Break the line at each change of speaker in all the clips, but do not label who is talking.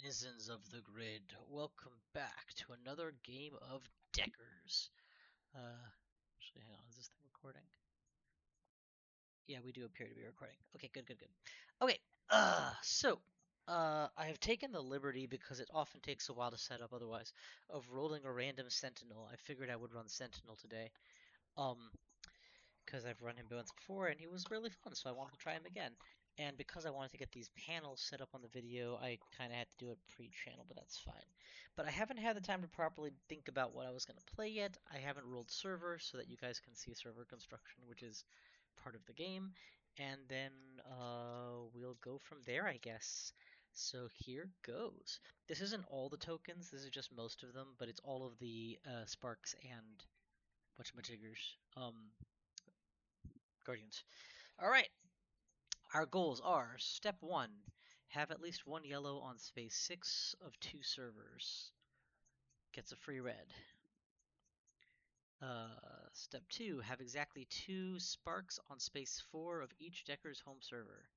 Denizens of the grid, welcome back to another game of Deckers. Actually, hang on, is this thing recording? Yeah, we do appear to be recording. Okay, good. Okay, I have taken the liberty, because it often takes a while to set up otherwise, of rolling a random Sentinel. I figured I would run Sentinel today. Um, because I've run him once before and he was really fun, so I wanted to try him again. And because I wanted to get these panels set up on the video, I kind of had to do it pre-channel, but that's fine. But I haven't had the time to properly think about what I was going to play yet. I haven't rolled server so that you guys can see server construction, which is part of the game. And then we'll go from there, I guess. So here goes. This isn't all the tokens, this is just most of them, but it's all of the sparks and whatchamajiggers. Guardians. All right. Our goals are step 1, have at least one yellow on space 6 of 2 servers. Gets a free red. Step 2, have exactly 2 sparks on space 4 of each Decker's home server.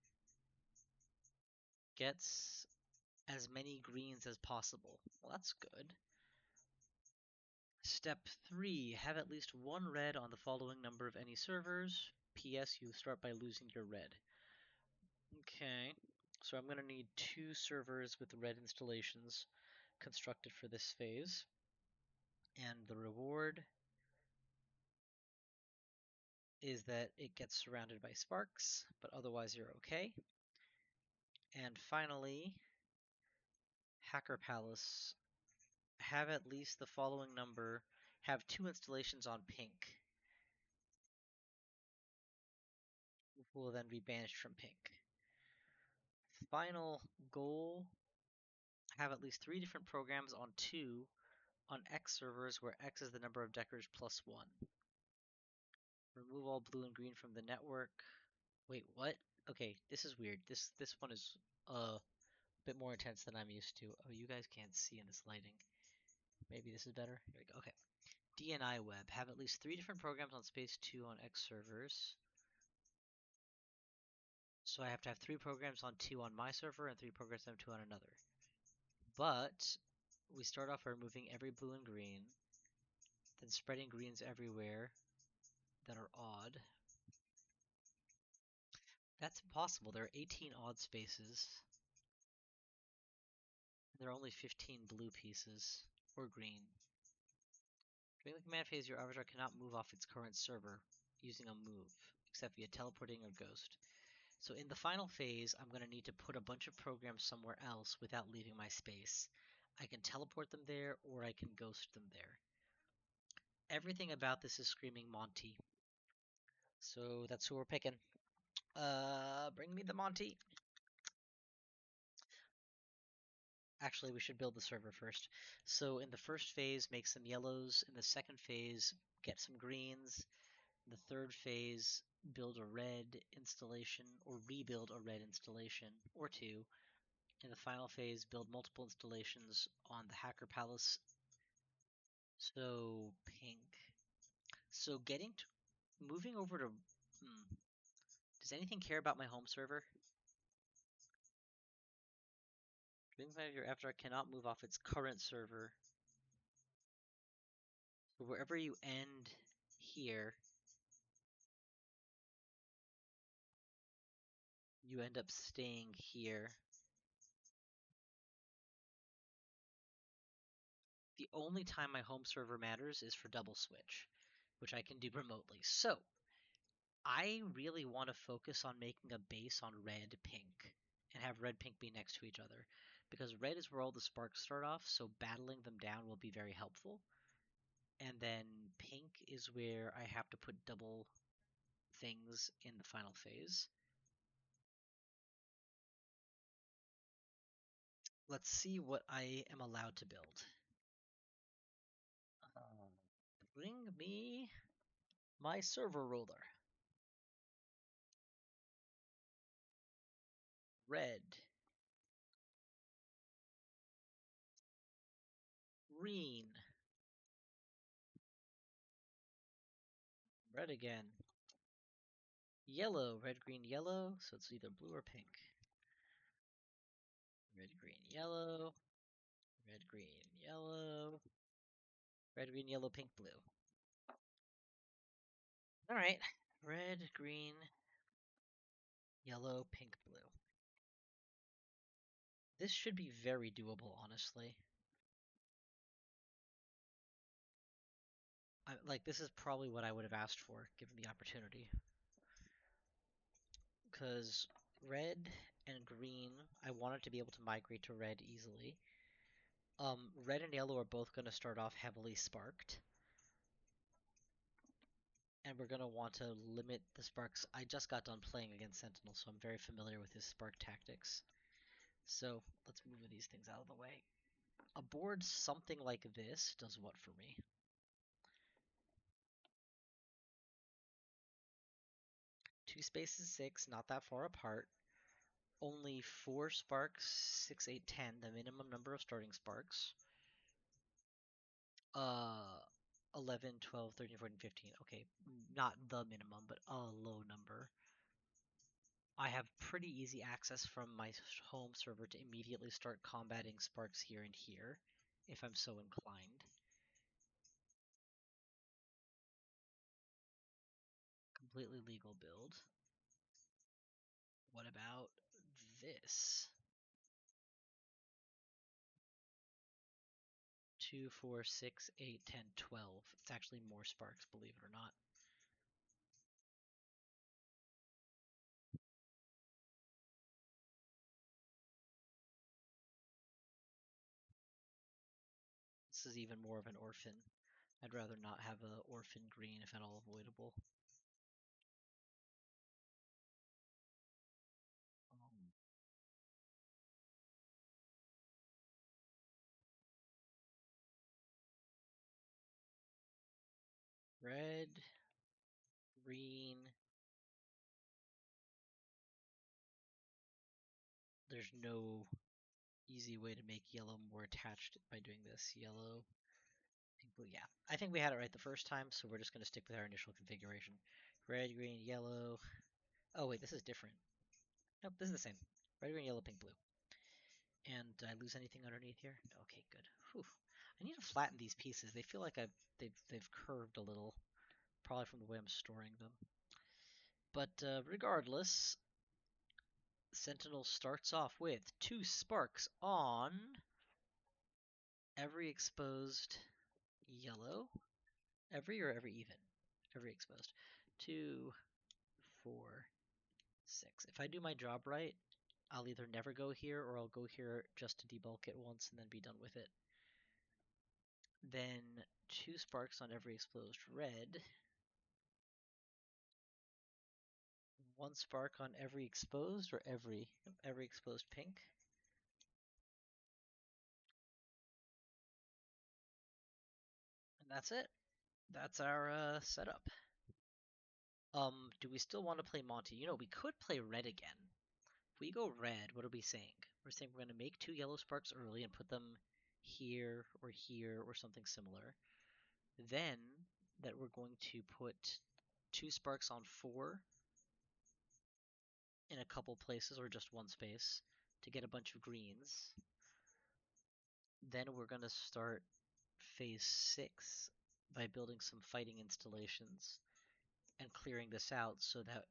Gets as many greens as possible. Well, that's good. Step 3, have at least one red on the following number of any servers. P.S. You start by losing your red. Okay, so I'm going to need 2 servers with red installations constructed for this phase. And the reward is that it gets surrounded by sparks, but otherwise you're okay. And finally, Hacker Palace, have at least the following number, have 2 installations on pink. Will then be banished from pink. Final goal, have at least 3 different programs on 2 on X servers where X is the number of Deckers plus 1. Remove all blue and green from the network. Wait, what? Okay, this is weird. This one is a bit more intense than I'm used to. Oh, you guys can't see in this lighting. Maybe this is better. Here we go. Okay. DNI web. Have at least 3 different programs on space 2 on X servers. So I have to have 3 programs on 2 on my server and 3 programs on 2 on another. But we start off by removing every blue and green, then spreading greens everywhere that are odd. That's impossible. There are 18 odd spaces. There are only 15 blue pieces, or green. During the command phase, your avatar cannot move off its current server using a move, except via teleporting or ghost. So in the final phase, I'm going to need to put a bunch of programs somewhere else without leaving my space. I can teleport them there, or I can ghost them there. Everything about this is screaming Monty. So that's who we're picking. Bring me the Monty. Actually, we should build the server first. So in the first phase, make some yellows. In the second phase, get some greens. In the third phase, build a red installation, or rebuild a red installation, or 2. In the final phase, build multiple installations on the Hacker Palace. So pink. So moving over to, does anything care about my home server? Things that your avatar cannot move off its current server. So wherever you end here, you end up staying here. The only time my home server matters is for double switch, which I can do remotely. So I really want to focus on making a base on red pink and have red pink be next to each other, because red is where all the sparks start off, so battling them down will be very helpful. And then pink is where I have to put double things in the final phase. Let's see what I am allowed to build. Bring me my server ruler. Red. Green. Red again. Yellow. Red, green, yellow. So it's either blue or pink. Red, green, yellow. Red, green, yellow. Red, green, yellow, pink, blue. Alright. Red, green, yellow, pink, blue. This should be very doable, honestly. Like, this is probably what I would have asked for, given the opportunity. Because red and green, I wanted to be able to migrate to red easily. Red and yellow are both going to start off heavily sparked. And we're going to want to limit the sparks. I just got done playing against Sentinel, so I'm very familiar with his spark tactics. So let's move these things out of the way. A board something like this does what for me? Two spaces, 6, not that far apart. Only 4 sparks, 6, 8, 10, the minimum number of starting sparks. 11, 12, 13, 14, 15. Okay, not the minimum, but a low number. I have pretty easy access from my home server to immediately start combating sparks here and here, if I'm so inclined. Completely legal build. What about this? 2, 4, 6, 8, 10, 12. It's actually more sparks, believe it or not. This is even more of an orphan. I'd rather not have an orphan green if at all avoidable. Um, red, green. There's no easy way to make yellow more attached by doing this. Yellow, pink, blue. Yeah, I think we had it right the first time, so we're just going to stick with our initial configuration. Red, green, yellow. Oh, wait, this is different. Nope, this is the same. Red, green, yellow, pink, blue. And did I lose anything underneath here? No, okay, good. Whew. I need to flatten these pieces. They feel like they've curved a little, probably from the way I'm storing them. But regardless, Sentinel starts off with 2 sparks on every exposed yellow. Every or every even? Every exposed. 2, 4, 6. If I do my job right, I'll either never go here or I'll go here just to debulk it once and then be done with it. Then 2 sparks on every exposed red. 1 spark on every exposed or every exposed pink. And that's it. That's our setup. Do we still want to play Monty? You know, we could play red again. If we go red, what are we saying? We're saying we're going to make 2 yellow sparks early and put them here or something similar. Then that we're going to put 2 sparks on 4 in a couple places or just one space to get a bunch of greens. Then we're going to start phase 6 by building some fighting installations and clearing this out so that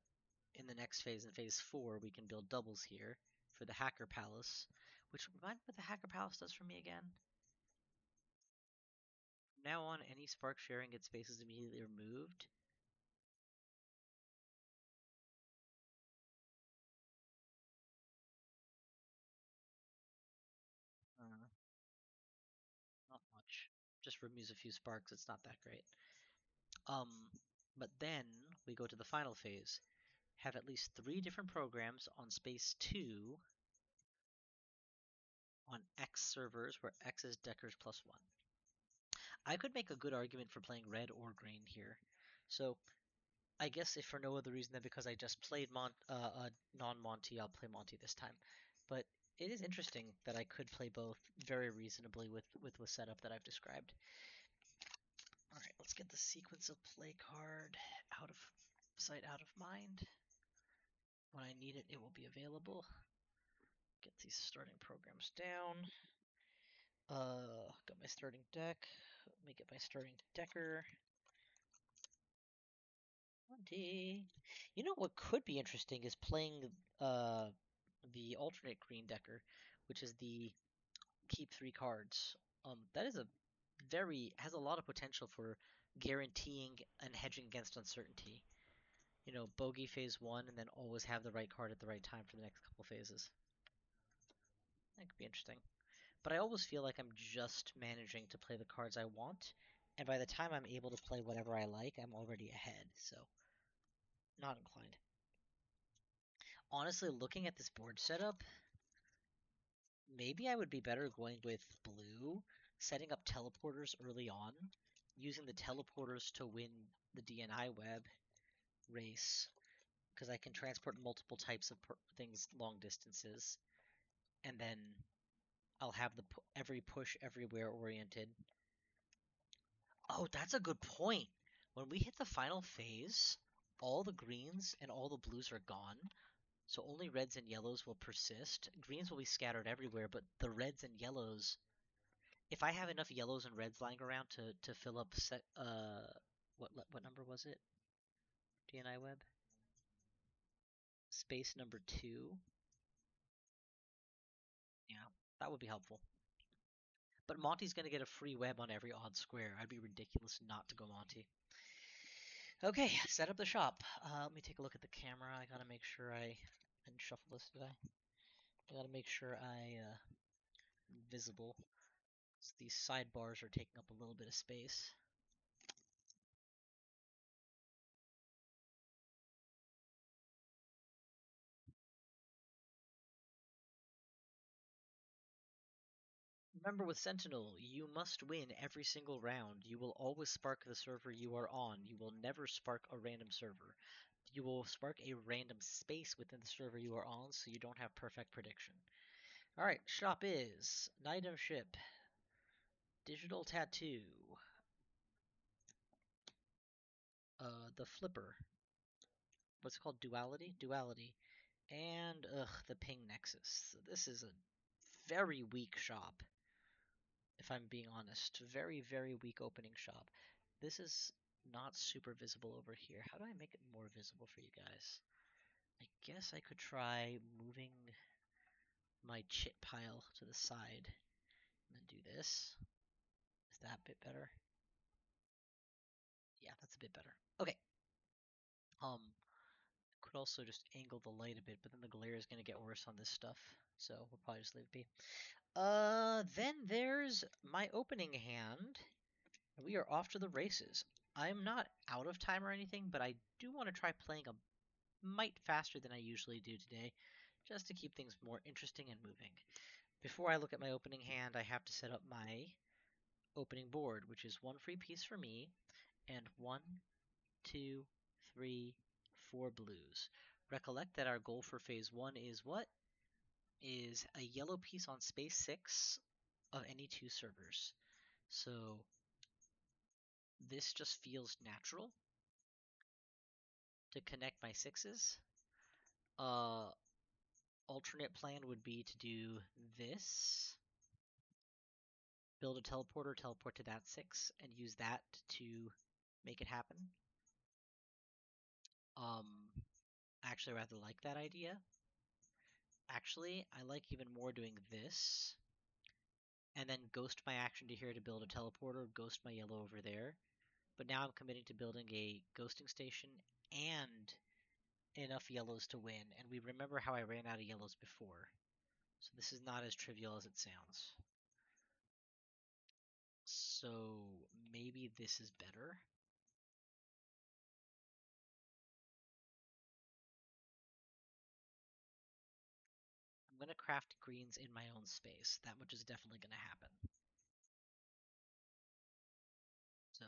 in the next phase, in phase 4, we can build doubles here for the Hacker Palace, which remind me what the Hacker Palace does for me again. From now on, any spark sharing gets spaces immediately removed. Uh, Not much. Just removes a few sparks. It's not that great. But then we go to the final phase. Have at least 3 different programs on space 2 on X servers where X is Deckers plus 1. I could make a good argument for playing red or green here. So I guess if for no other reason than because I just played non-Monty, I'll play Monty this time. But it is interesting that I could play both very reasonably with the setup that I've described. Alright, let's get the sequence of play card out of sight, out of mind. When I need it, it will be available. Get these starting programs down. Got my starting deck. Let me get my starting decker. 20. You know what could be interesting is playing the alternate green decker, which is the keep 3 cards. That is a has a lot of potential for guaranteeing and hedging against uncertainty. You know, bogey phase 1 and then always have the right card at the right time for the next couple phases. That could be interesting. But I always feel like I'm just managing to play the cards I want, and by the time I'm able to play whatever I like, I'm already ahead, so not inclined. Honestly, looking at this board setup, maybe I would be better going with blue, setting up teleporters early on, using the teleporters to win the DNI web race, because I can transport multiple types of things long distances, and then I'll have the every push everywhere oriented. Oh, that's a good point. When we hit the final phase, all the greens and all the blues are gone, so only reds and yellows will persist. Greens will be scattered everywhere, but the reds and yellows, if I have enough yellows and reds lying around to fill up what number was it? DNI web? Space number 2. Yeah, that would be helpful. But Monty's gonna get a free web on every odd square. I'd be ridiculous not to go Monty. Okay, set up the shop. Let me take a look at the camera. I gotta make sure I didn't shuffle this, did I? I gotta make sure I'm visible. These sidebars are taking up a little bit of space. Remember, with Sentinel, you must win every single round. You will always spark the server you are on. You will never spark a random server. You will spark a random space within the server you are on, so you don't have perfect prediction. Alright, shop is an item ship, digital tattoo, the flipper, what's it called, duality? Duality, and, the ping nexus. So this is a very weak shop, if I'm being honest. Very, very weak opening shop. This is not super visible over here. How do I make it more visible for you guys? I guess I could try moving my chit pile to the side and then do this. Is that a bit better? Yeah, that's a bit better. Okay. Could also just angle the light a bit, but then the glare is gonna get worse on this stuff. So we'll probably just leave it be. Then there's my opening hand. We are off to the races. I'm not out of time or anything, but I do want to try playing a mite faster than I usually do today, just to keep things more interesting and moving. Before I look at my opening hand, I have to set up my opening board, which is 1 free piece for me, and 1, 2, 3, 4 blues. Recollect that our goal for phase 1 is what? Is a yellow piece on space 6 of any 2 servers. So this just feels natural to connect my 6s. Alternate plan would be to do this. Build a teleporter, teleport to that 6, and use that to make it happen. I actually rather like that idea. Actually, I like even more doing this. And then ghost my action to here to build a teleporter, ghost my yellow over there. But now I'm committing to building a ghosting station and enough yellows to win. And we remember how I ran out of yellows before. So this is not as trivial as it sounds. So maybe this is better. I'm going to craft greens in my own space. That much is definitely going to happen. So,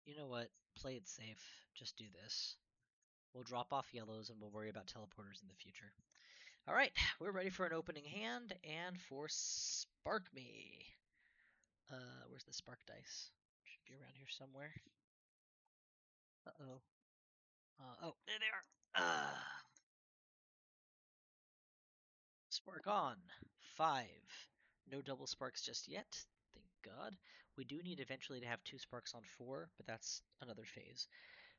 you know what? Play it safe. Just do this. We'll drop off yellows and we'll worry about teleporters in the future. All right, we're ready for an opening hand and for Spark Me. Where's the spark dice? Should be around here somewhere. Uh-oh. Oh, there they are. Spark on. 5. No double sparks just yet. Thank God. We do need eventually to have 2 sparks on 4, but that's another phase.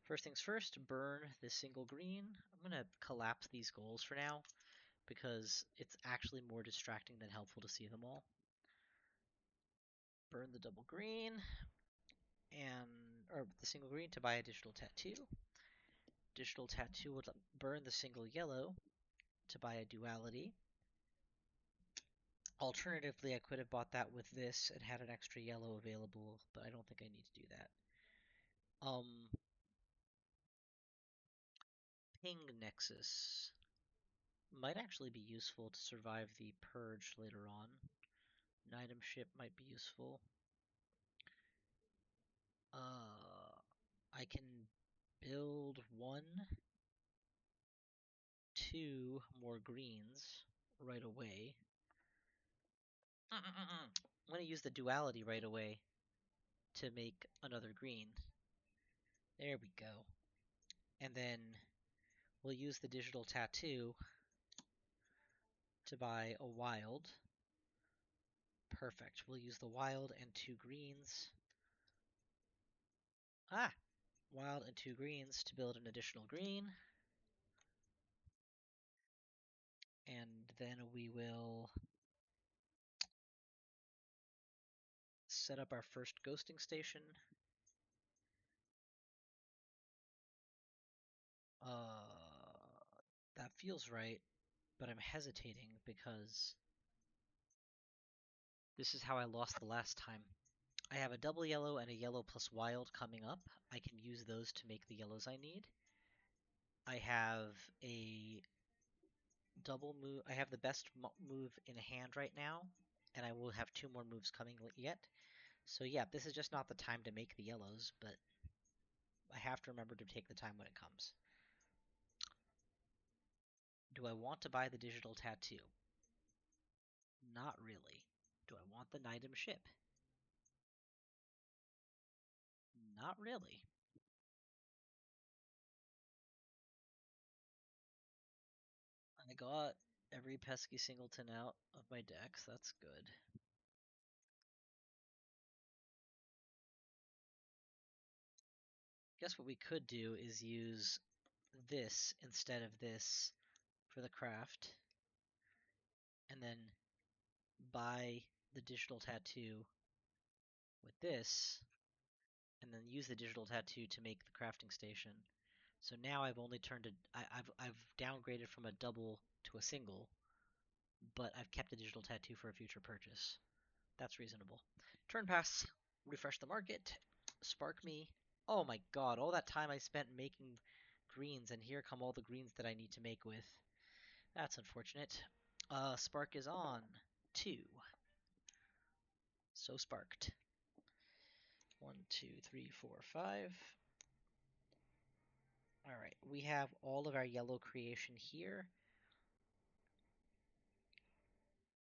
First things first, burn this single green. I'm going to collapse these goals for now because it's actually more distracting than helpful to see them all. Burn the double green or the single green to buy a digital tattoo. Digital tattoo would burn the single yellow to buy a duality. Alternatively, I could have bought that with this and had an extra yellow available, but I don't think I need to do that. Ping Nexus might actually be useful to survive the purge later on. An item ship might be useful. I can build 1, 2 more greens right away. I'm going to use the duality right away to make another green. There we go. And then we'll use the digital tattoo to buy a wild. Perfect. We'll use the wild and 2 greens. Wild and 2 greens to build an additional green. And then we will set up our first ghosting station. That feels right, but I'm hesitating because this is how I lost the last time. I have a double yellow and a yellow plus wild coming up. I can use those to make the yellows I need. I have a double move. I have the best move in hand right now, and I will have 2 more moves coming yet. So yeah, this is just not the time to make the yellows, but I have to remember to take the time when it comes. Do I want to buy the digital tattoo? Not really. Do I want the item ship? Not really. I got every pesky singleton out of my decks. That's good. Guess what we could do is use this instead of this for the craft, and then buy the digital tattoo with this, and then use the digital tattoo to make the crafting station. So now I've only turned it. I've downgraded from a double to a single, but I've kept the digital tattoo for a future purchase. That's reasonable. Turn pass. Refresh the market. Spark me. Oh my god, all that time I spent making greens, and here come all the greens that I need to make with. That's unfortunate. Spark is on. 2. So sparked. 1, 2, 3, 4, 5. Alright, we have all of our yellow creation here.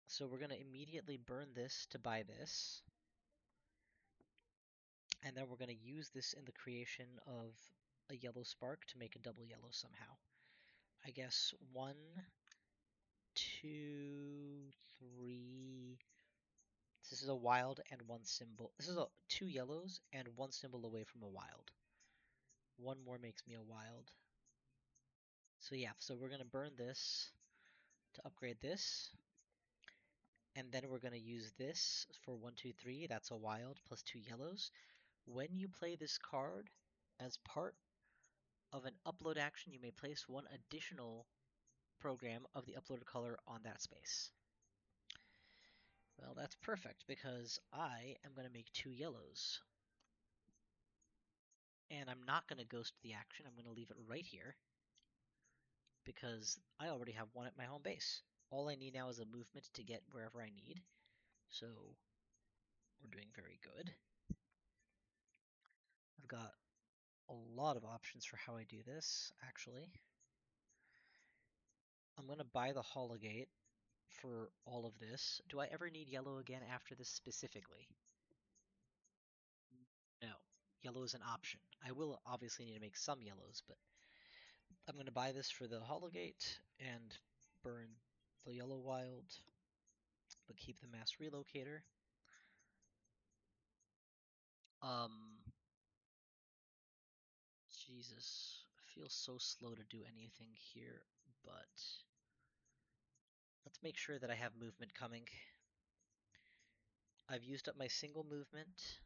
So we're going to immediately burn this to buy this. And then we're going to use this in the creation of a yellow spark to make a double yellow somehow. I guess 1, 2, 3. This is a wild and 1 symbol. This is 2 yellows and 1 symbol away from a wild. 1 more makes me a wild. So yeah, so we're going to burn this to upgrade this. And then we're going to use this for 1, 2, 3. That's a wild plus 2 yellows. When you play this card, as part of an upload action, you may place 1 additional program of the uploaded color on that space. Well, that's perfect because I am going to make 2 yellows. And I'm not going to ghost the action. I'm going to leave it right here because I already have 1 at my home base. All I need now is a movement to get wherever I need. So we're doing very good. I've got a lot of options for how I do this, actually. I'm going to buy the Hologate for all of this. Do I ever need yellow again after this specifically? No. Yellow is an option. I will obviously need to make some yellows, but I'm going to buy this for the Hologate and burn the yellow wild, but keep the mass relocator. Jesus, I feel so slow to do anything here, but let's make sure that I have movement coming. I've used up my single movement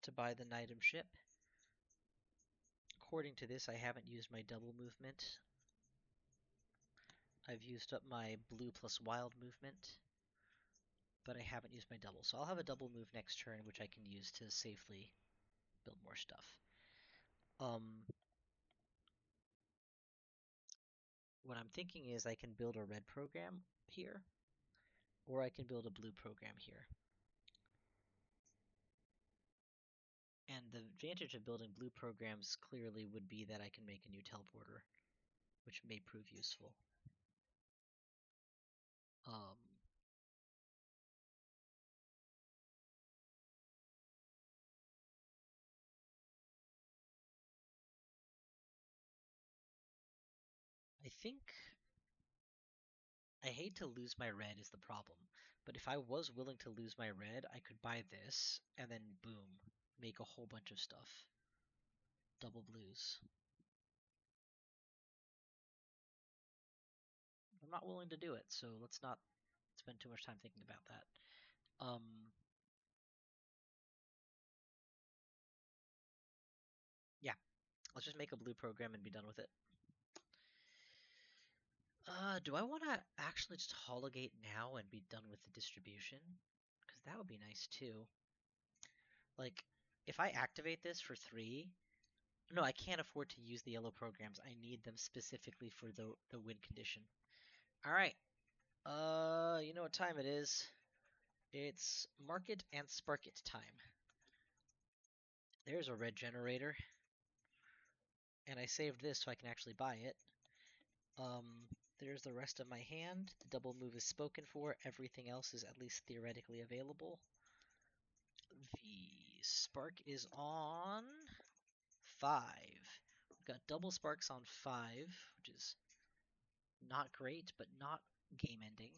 to buy the Nidum ship. According to this, I haven't used my double movement. I've used up my blue plus wild movement, but I haven't used my double. So I'll have a double move next turn, which I can use to safely build more stuff. What I'm thinking is I can build a red program here, or I can build a blue program here. And the advantage of building blue programs clearly would be that I can make a new teleporter, which may prove useful. I think I hate to lose my red is the problem, but if I was willing to lose my red, I could buy this and then boom, make a whole bunch of stuff. Double blues. I'm not willing to do it, so let's not spend too much time thinking about that. Yeah, let's just make a blue program and be done with it. Do I want to actually just hologate now and be done with the distribution? Because that would be nice too. Like, if I activate this for 3, no, I can't afford to use the yellow programs. I need them specifically for the win condition. All right. You know what time it is? It's market and spark it time. There's a red generator. And I saved this so I can actually buy it. There's the rest of my hand. The double move is spoken for. Everything else is at least theoretically available. The spark is on 5. We've got double sparks on 5, which is not great, but not game ending.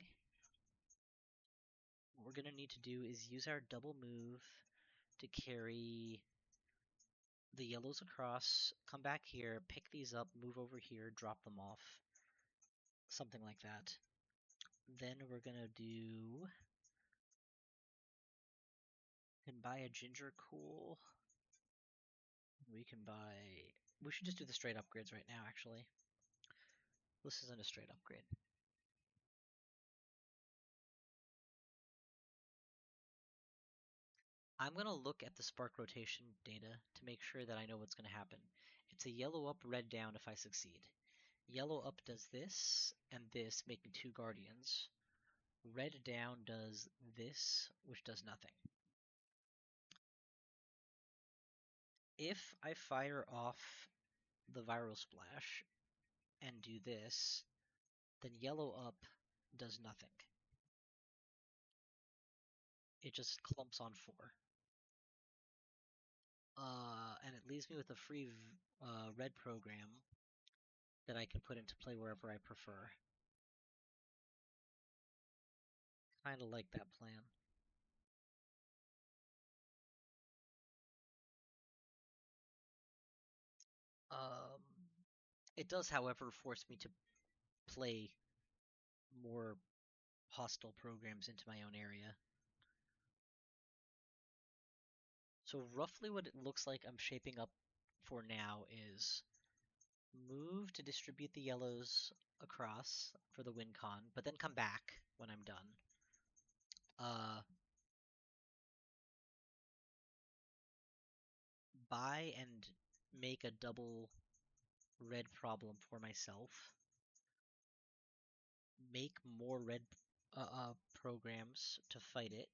What we're going to need to do is use our double move to carry the yellows across, come back here, pick these up, move over here, drop them off. Something like that. Then we're going to do... can buy a ginger cool. We can buy... we should just do the straight upgrades right now, actually. This isn't a straight upgrade. I'm going to look at the spark rotation data to make sure that I know what's going to happen. It's a yellow up, red down if I succeed. Yellow up does this and this, making 2 guardians. Red down does this, which does nothing. If I fire off the viral splash and do this, then yellow up does nothing. It just clumps on 4. And it leaves me with a free red program that I can put into play wherever I prefer. Kinda like that plan. Um, it does, however, force me to play more hostile programs into my own area. So roughly what it looks like I'm shaping up for now is move to distribute the yellows across for the win con, but then come back when I'm done. Buy and make a double red problem for myself. Make more red programs to fight it.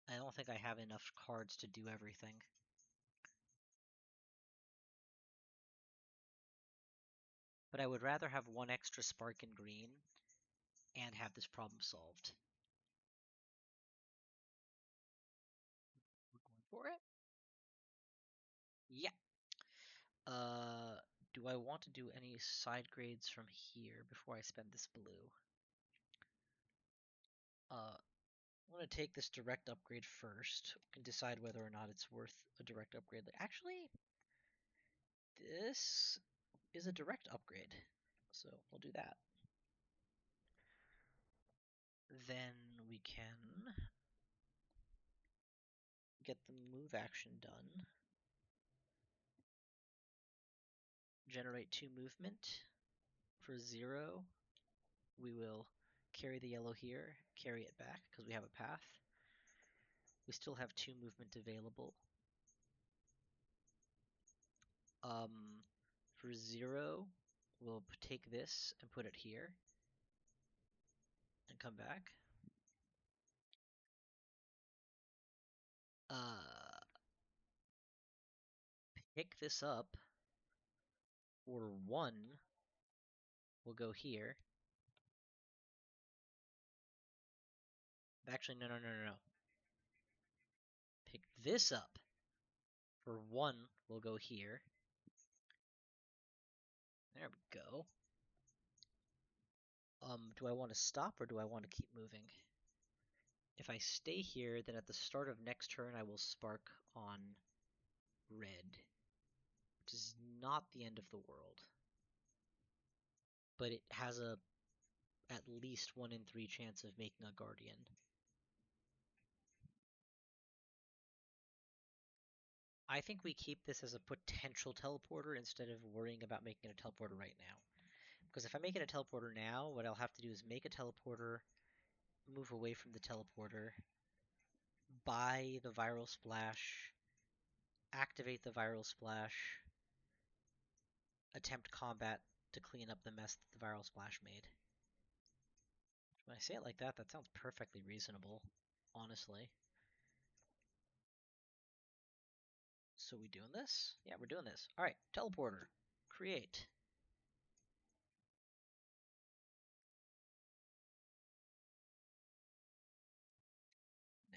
I don't think I have enough cards to do everything. But I would rather have 1 extra spark in green and have this problem solved. We're going for it? Yeah. Uh, do I want to do any side grades from here before I spend this blue? I'm gonna take this direct upgrade first and decide whether or not it's worth a direct upgrade. Actually, this is a direct upgrade, so we'll do that. Then we can get the move action done. Generate 2 movement. For 0, we will carry the yellow here, carry it back because we have a path. We still have 2 movement available. For 0, we'll take this and put it here and come back. Uh, Pick this up. For 1, we'll go here. Actually, no. Pick this up. For 1, we'll go here. There we go. Do I want to stop or do I want to keep moving? If I stay here, then at the start of next turn I will spark on red, which is not the end of the world. But it has a at least 1 in 3 chance of making a guardian. I think we keep this as a potential teleporter instead of worrying about making it a teleporter right now. Because if I make it a teleporter now, what I'll have to do is make a teleporter, move away from the teleporter, buy the viral splash, activate the viral splash, attempt combat to clean up the mess that the viral splash made. When I say it like that, that sounds perfectly reasonable, honestly. So we doing this? Yeah, we're doing this. Alright, teleporter. Create.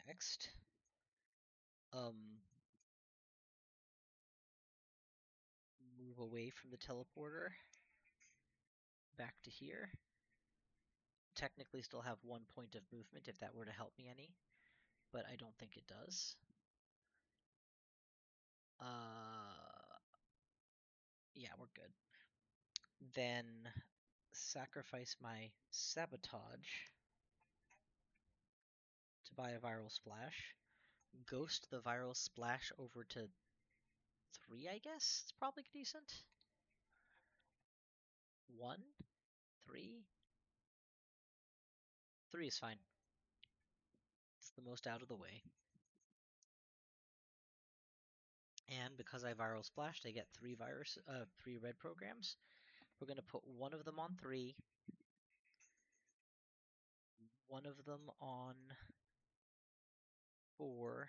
Next. Move away from the teleporter. Back to here. Technically still have 1 point of movement if that were to help me any, but I don't think it does. Yeah, we're good. Then sacrifice my sabotage to buy a viral splash. Ghost the viral splash over to 3, I guess. It's probably decent. 1, 3. 3 is fine. It's the most out of the way. And because I viral splashed, I get 3 red programs. We're gonna put 1 of them on 3, 1 of them on 4.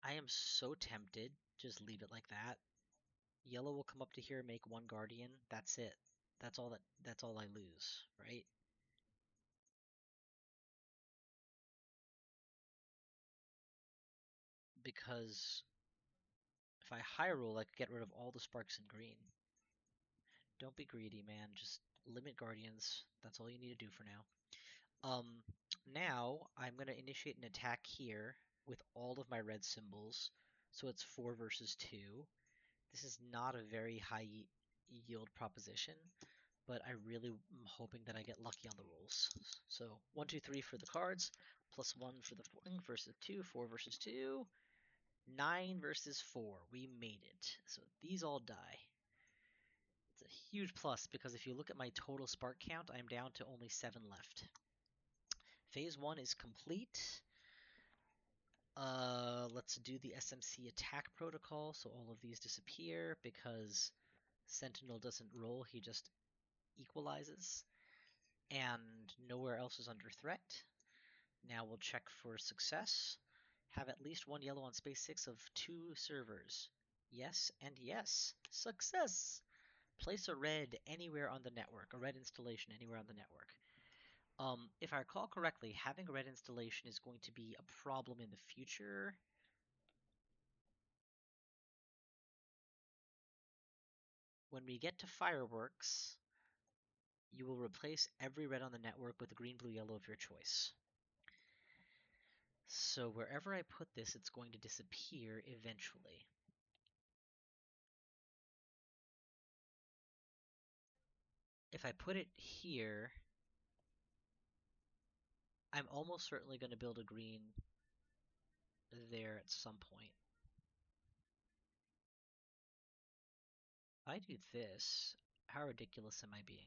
I am so tempted. Just leave it like that. Yellow will come up to here, make 1 guardian. That's it. That's all I lose, right? Because if I high roll, I could get rid of all the sparks in green. Don't be greedy, man. Just limit guardians. That's all you need to do for now. Now I'm gonna initiate an attack here with all of my red symbols. So it's 4 versus 2. This is not a very high yield proposition, but I really am hoping that I get lucky on the rolls. So 1, 2, 3 for the cards, plus 1 for the 4 versus 2, 4 versus 2, 9 versus 4. We made it. So these all die. It's a huge plus because if you look at my total spark count, I'm down to only 7 left. Phase 1 is complete. Let's do the SMC attack protocol so all of these disappear because Sentinel doesn't roll, he just equalizes. And nowhere else is under threat. Now we'll check for success. Have at least 1 yellow on space 6 of 2 servers. Yes and yes. Success! Place a red anywhere on the network, a red installation anywhere on the network. If I recall correctly, having a red installation is going to be a problem in the future. When we get to fireworks, you will replace every red on the network with green, blue, yellow of your choice. So wherever I put this, it's going to disappear eventually. If I put it here, I'm almost certainly going to build a green there at some point. If I do this, how ridiculous am I being?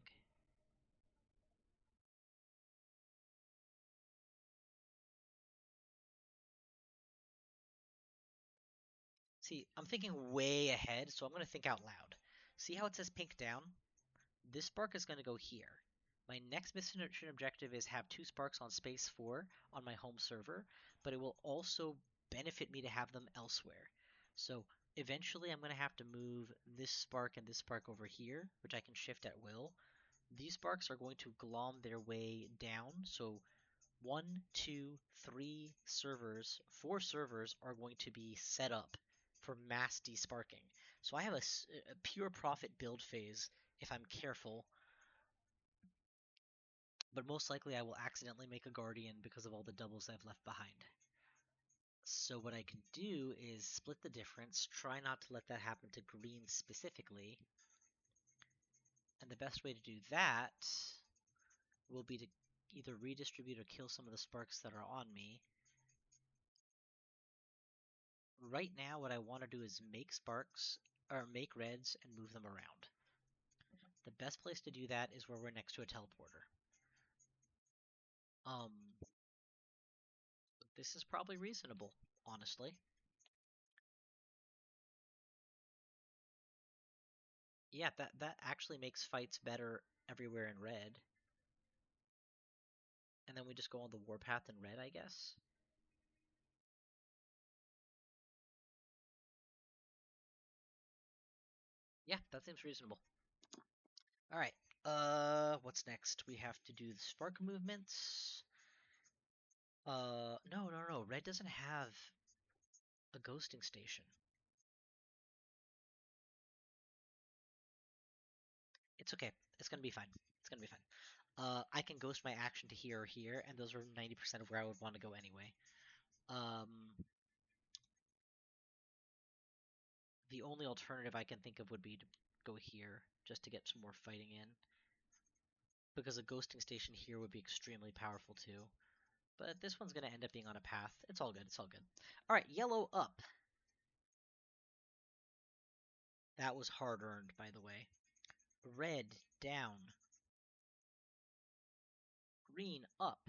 See, I'm thinking way ahead, so I'm going to think out loud. See how it says pink down? This spark is going to go here. My next mission objective is have 2 sparks on space 4 on my home server, but it will also benefit me to have them elsewhere. So eventually I'm going to have to move this spark and this spark over here, which I can shift at will. These sparks are going to glom their way down, so 1, 2, 3 servers, 4 servers are going to be set up for mass desparking. So I have a pure profit build phase if I'm careful, but most likely I will accidentally make a guardian because of all the doubles I've left behind. So what I can do is split the difference, try not to let that happen to green specifically, and the best way to do that will be to either redistribute or kill some of the sparks that are on me. Right now, what I want to do is make sparks, or make reds, and move them around. The best place to do that is where we're next to a teleporter. Um, this is probably reasonable, honestly. Yeah, that actually makes fights better everywhere in red. And then we just go on the warpath in red, I guess. Yeah, that seems reasonable. All right. What's next? We have to do the spark movements. No. Red doesn't have a ghosting station. It's okay. It's gonna be fine. It's gonna be fine. I can ghost my action to here or here, and those are 90% of where I would want to go anyway. Um, the only alternative I can think of would be to go here, just to get some more fighting in. Because a ghosting station here would be extremely powerful too. But this one's going to end up being on a path. It's all good. It's all good. All right, yellow up. That was hard earned, by the way. Red down. Green up.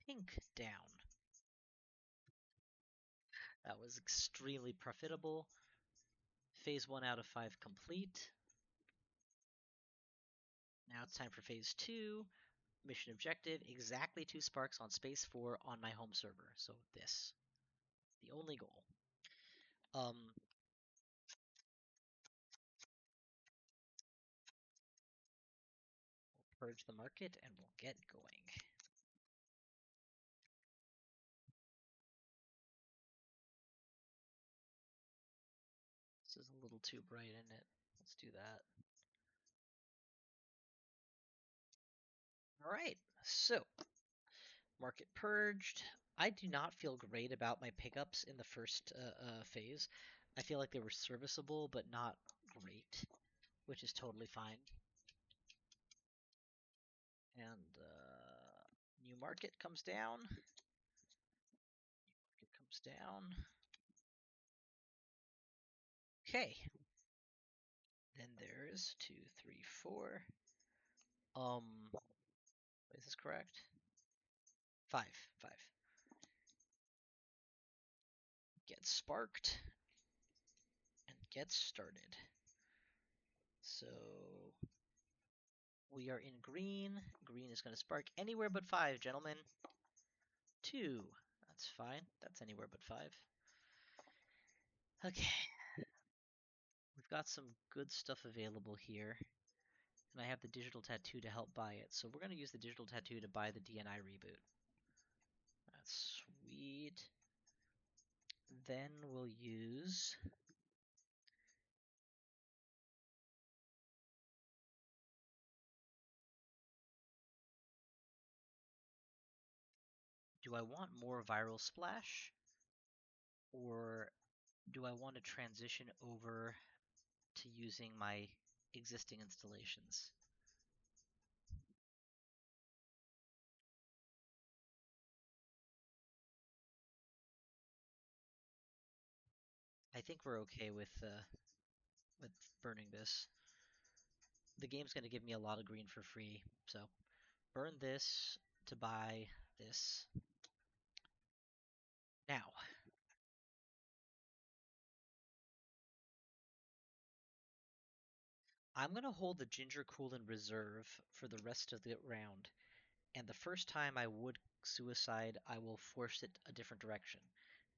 Pink down. That was extremely profitable. Phase 1 out of 5 complete. Now it's time for phase 2. Mission objective, exactly 2 sparks on space 4 on my home server. So this. The only goal. Um, we'll purge the market and we'll get going. This is a little too bright, isn't it? Let's do that. All right, so market purged. I do not feel great about my pickups in the first phase. I feel like they were serviceable, but not great, which is totally fine. And new market comes down. Market comes down. Okay. Then there's 2, 3, 4. Is this correct? 5, 5. Get sparked and get started. So we are in green. Green is going to spark anywhere but 5, gentlemen. 2. That's fine. That's anywhere but 5. Okay. We've got some good stuff available here. And I have the digital tattoo to help buy it. So we're going to use the digital tattoo to buy the DNI reboot. That's sweet. Then we'll use do I want more viral splash, or do I want to transition over to using my existing installations? I think we're okay with burning this. The game's going to give me a lot of green for free, so burn this to buy this. Now, I'm going to hold the Ginger Cool in reserve for the rest of the round, and the first time I would suicide, I will force it a different direction.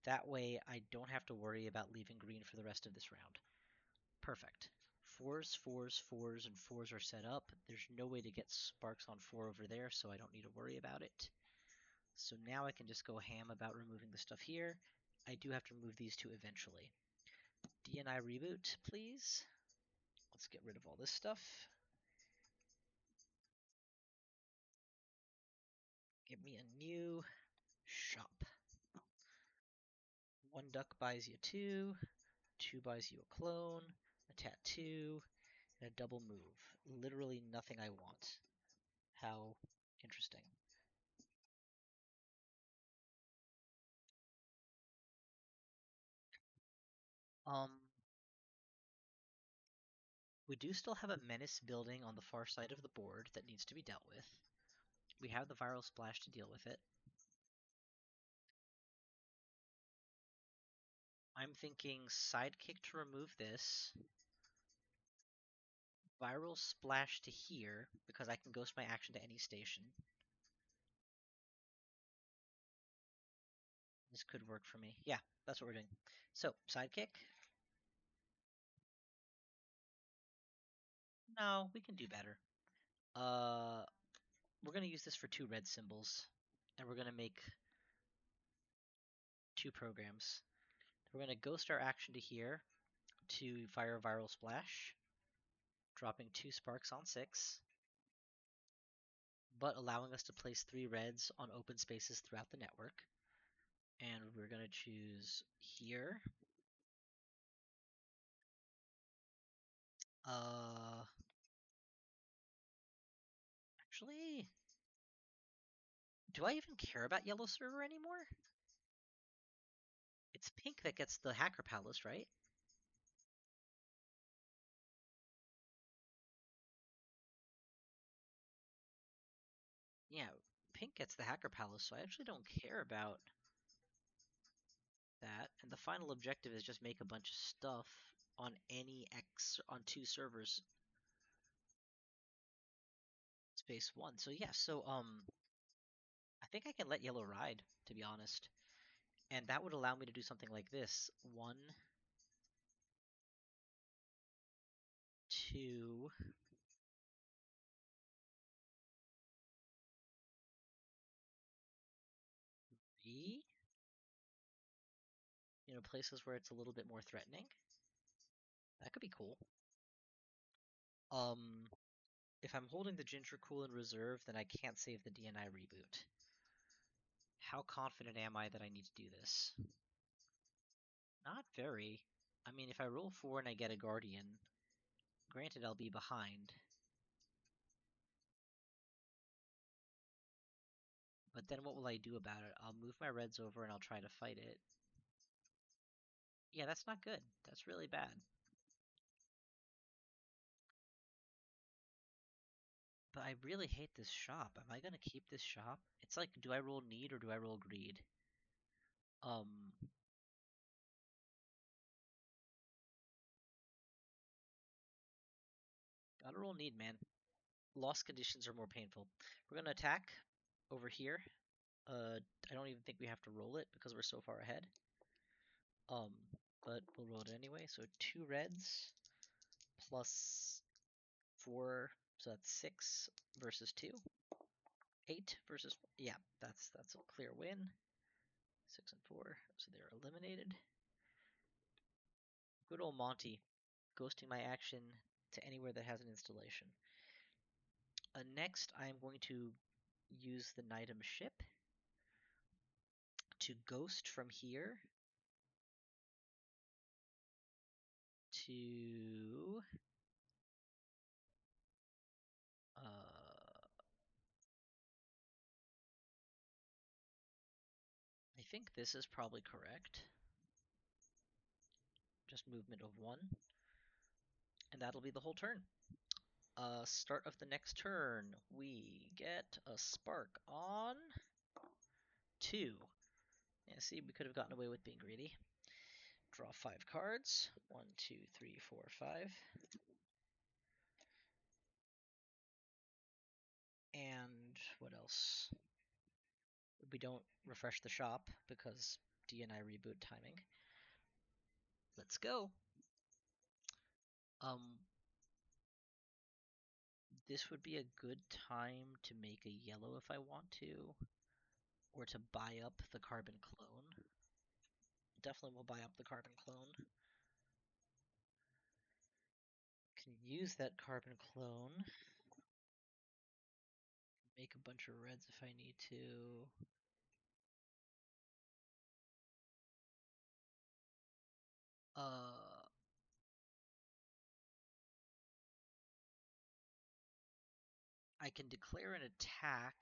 That way, I don't have to worry about leaving green for the rest of this round. Perfect. Fours, fours, fours, and fours are set up. There's no way to get sparks on four over there, so I don't need to worry about it. So now I can just go ham about removing the stuff here. I do have to remove these two eventually. DNI reboot, please. Let's get rid of all this stuff. Give me a new shop. One duck buys you two, two buys you a clone, a tattoo, and a double move. Literally nothing I want. How interesting. Um, we do still have a menace building on the far side of the board that needs to be dealt with. We have the viral splash to deal with it. I'm thinking sidekick to remove this, viral splash to here, because I can ghost my action to any station. This could work for me. Yeah, that's what we're doing. So, sidekick. No, we can do better. Uh, we're gonna use this for two red symbols, and we're gonna make two programs. We're gonna ghost our action to here to fire a viral splash, dropping two sparks on six, but allowing us to place three reds on open spaces throughout the network. And we're gonna choose here. Uh, actually, do I even care about yellow server anymore? It's pink that gets the hacker palace, right? Yeah, pink gets the hacker palace, so I actually don't care about that. And the final objective is just make a bunch of stuff on any X on two servers, space one. So yeah, so I think I can let yellow ride, to be honest. And that would allow me to do something like this. One, two, three. You know, places where it's a little bit more threatening. That could be cool. Um, if I'm holding the Ginger Cool in reserve, then I can't save the DNI reboot. How confident am I that I need to do this? Not very. I mean, if I roll 4 and I get a Guardian, granted I'll be behind, but then what will I do about it? I'll move my reds over and I'll try to fight it. Yeah, that's not good. That's really bad. But I really hate this shop. Am I gonna keep this shop? It's like, do I roll need or do I roll greed? Um, gotta roll need, man. Lost conditions are more painful. We're gonna attack over here. I don't even think we have to roll it because we're so far ahead. Um, but we'll roll it anyway. So two reds plus four, so that's 6 versus 2. 8 versus, yeah, that's a clear win. 6 and 4, so they're eliminated. Good old Monty, ghosting my action to anywhere that has an installation. Next, I am going to use the Nidum ship. to ghost from here to I think this is probably correct. Just movement of 1, and that'll be the whole turn. Start of the next turn, we get a spark on 2. Yeah, see, we could have gotten away with being greedy. Draw 5 cards. 1, 2, 3, 4, 5. And what else? We don't refresh the shop because DNI reboot timing. Let's go. This would be a good time to make a yellow if I want to, or to buy up the carbon clone. Definitely will buy up the carbon clone. Can use that carbon clone. Make a bunch of reds if I need to. I can declare an attack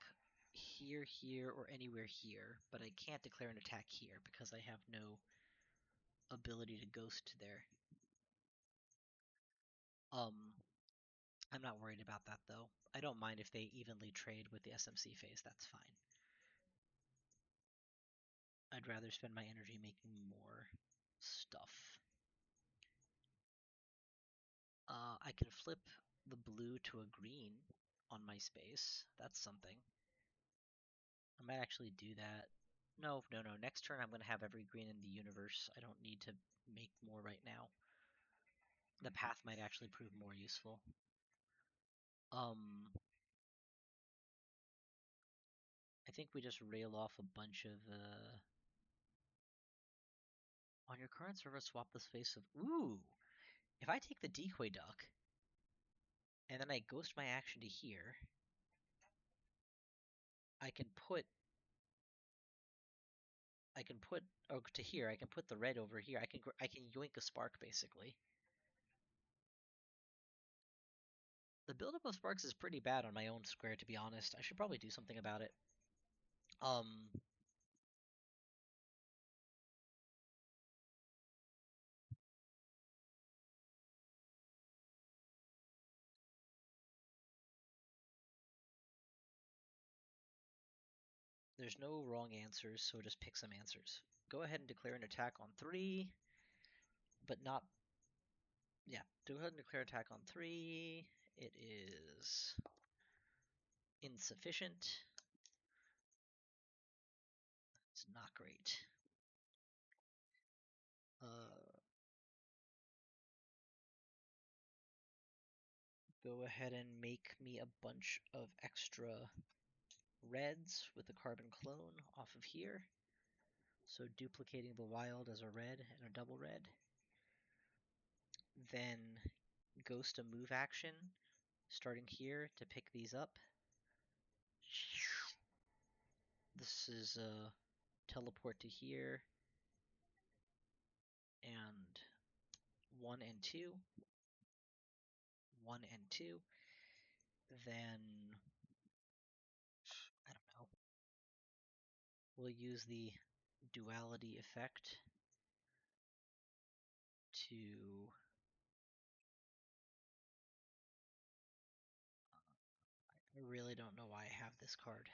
here, here, or anywhere here, but I can't declare an attack here because I have no ability to ghost there. I'm not worried about that though. I don't mind if they evenly trade with the SMC phase, that's fine. I'd rather spend my energy making more stuff. I can flip the blue to a green on my space. That's something. I might actually do that. No. Next turn I'm going to have every green in the universe. I don't need to make more right now. The path might actually prove more useful. I think we just rail off a bunch of on your current server, swap the space of ooh. If I take the decoy duck and then I ghost my action to here, I can put to here. I can put the red over here. I can yoink a spark basically. The buildup of sparks is pretty bad on my own square, to be honest. I should probably do something about it. There's no wrong answers, so just pick some answers. Go ahead and declare an attack on 3, but not... Yeah, go ahead and declare attack on 3. It is insufficient. It's not great. Go ahead and make me a bunch of extra reds with the carbon clone off of here. So duplicating the wild as a red and a double red. Then ghost a move action, starting here to pick these up. This is a teleport to here. And 1 and 2. 1 and 2. Then, I don't know. We'll use the duality effect to I really don't know why I have this card.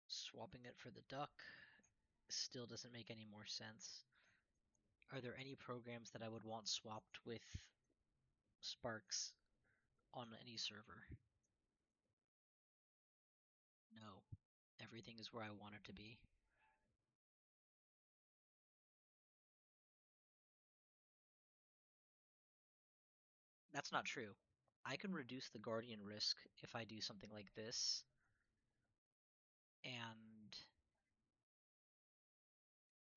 Swapping it for the duck still doesn't make any more sense. Are there any programs that I would want swapped with Sparks on any server? No. Everything is where I want it to be. That's not true. I can reduce the Guardian risk if I do something like this. And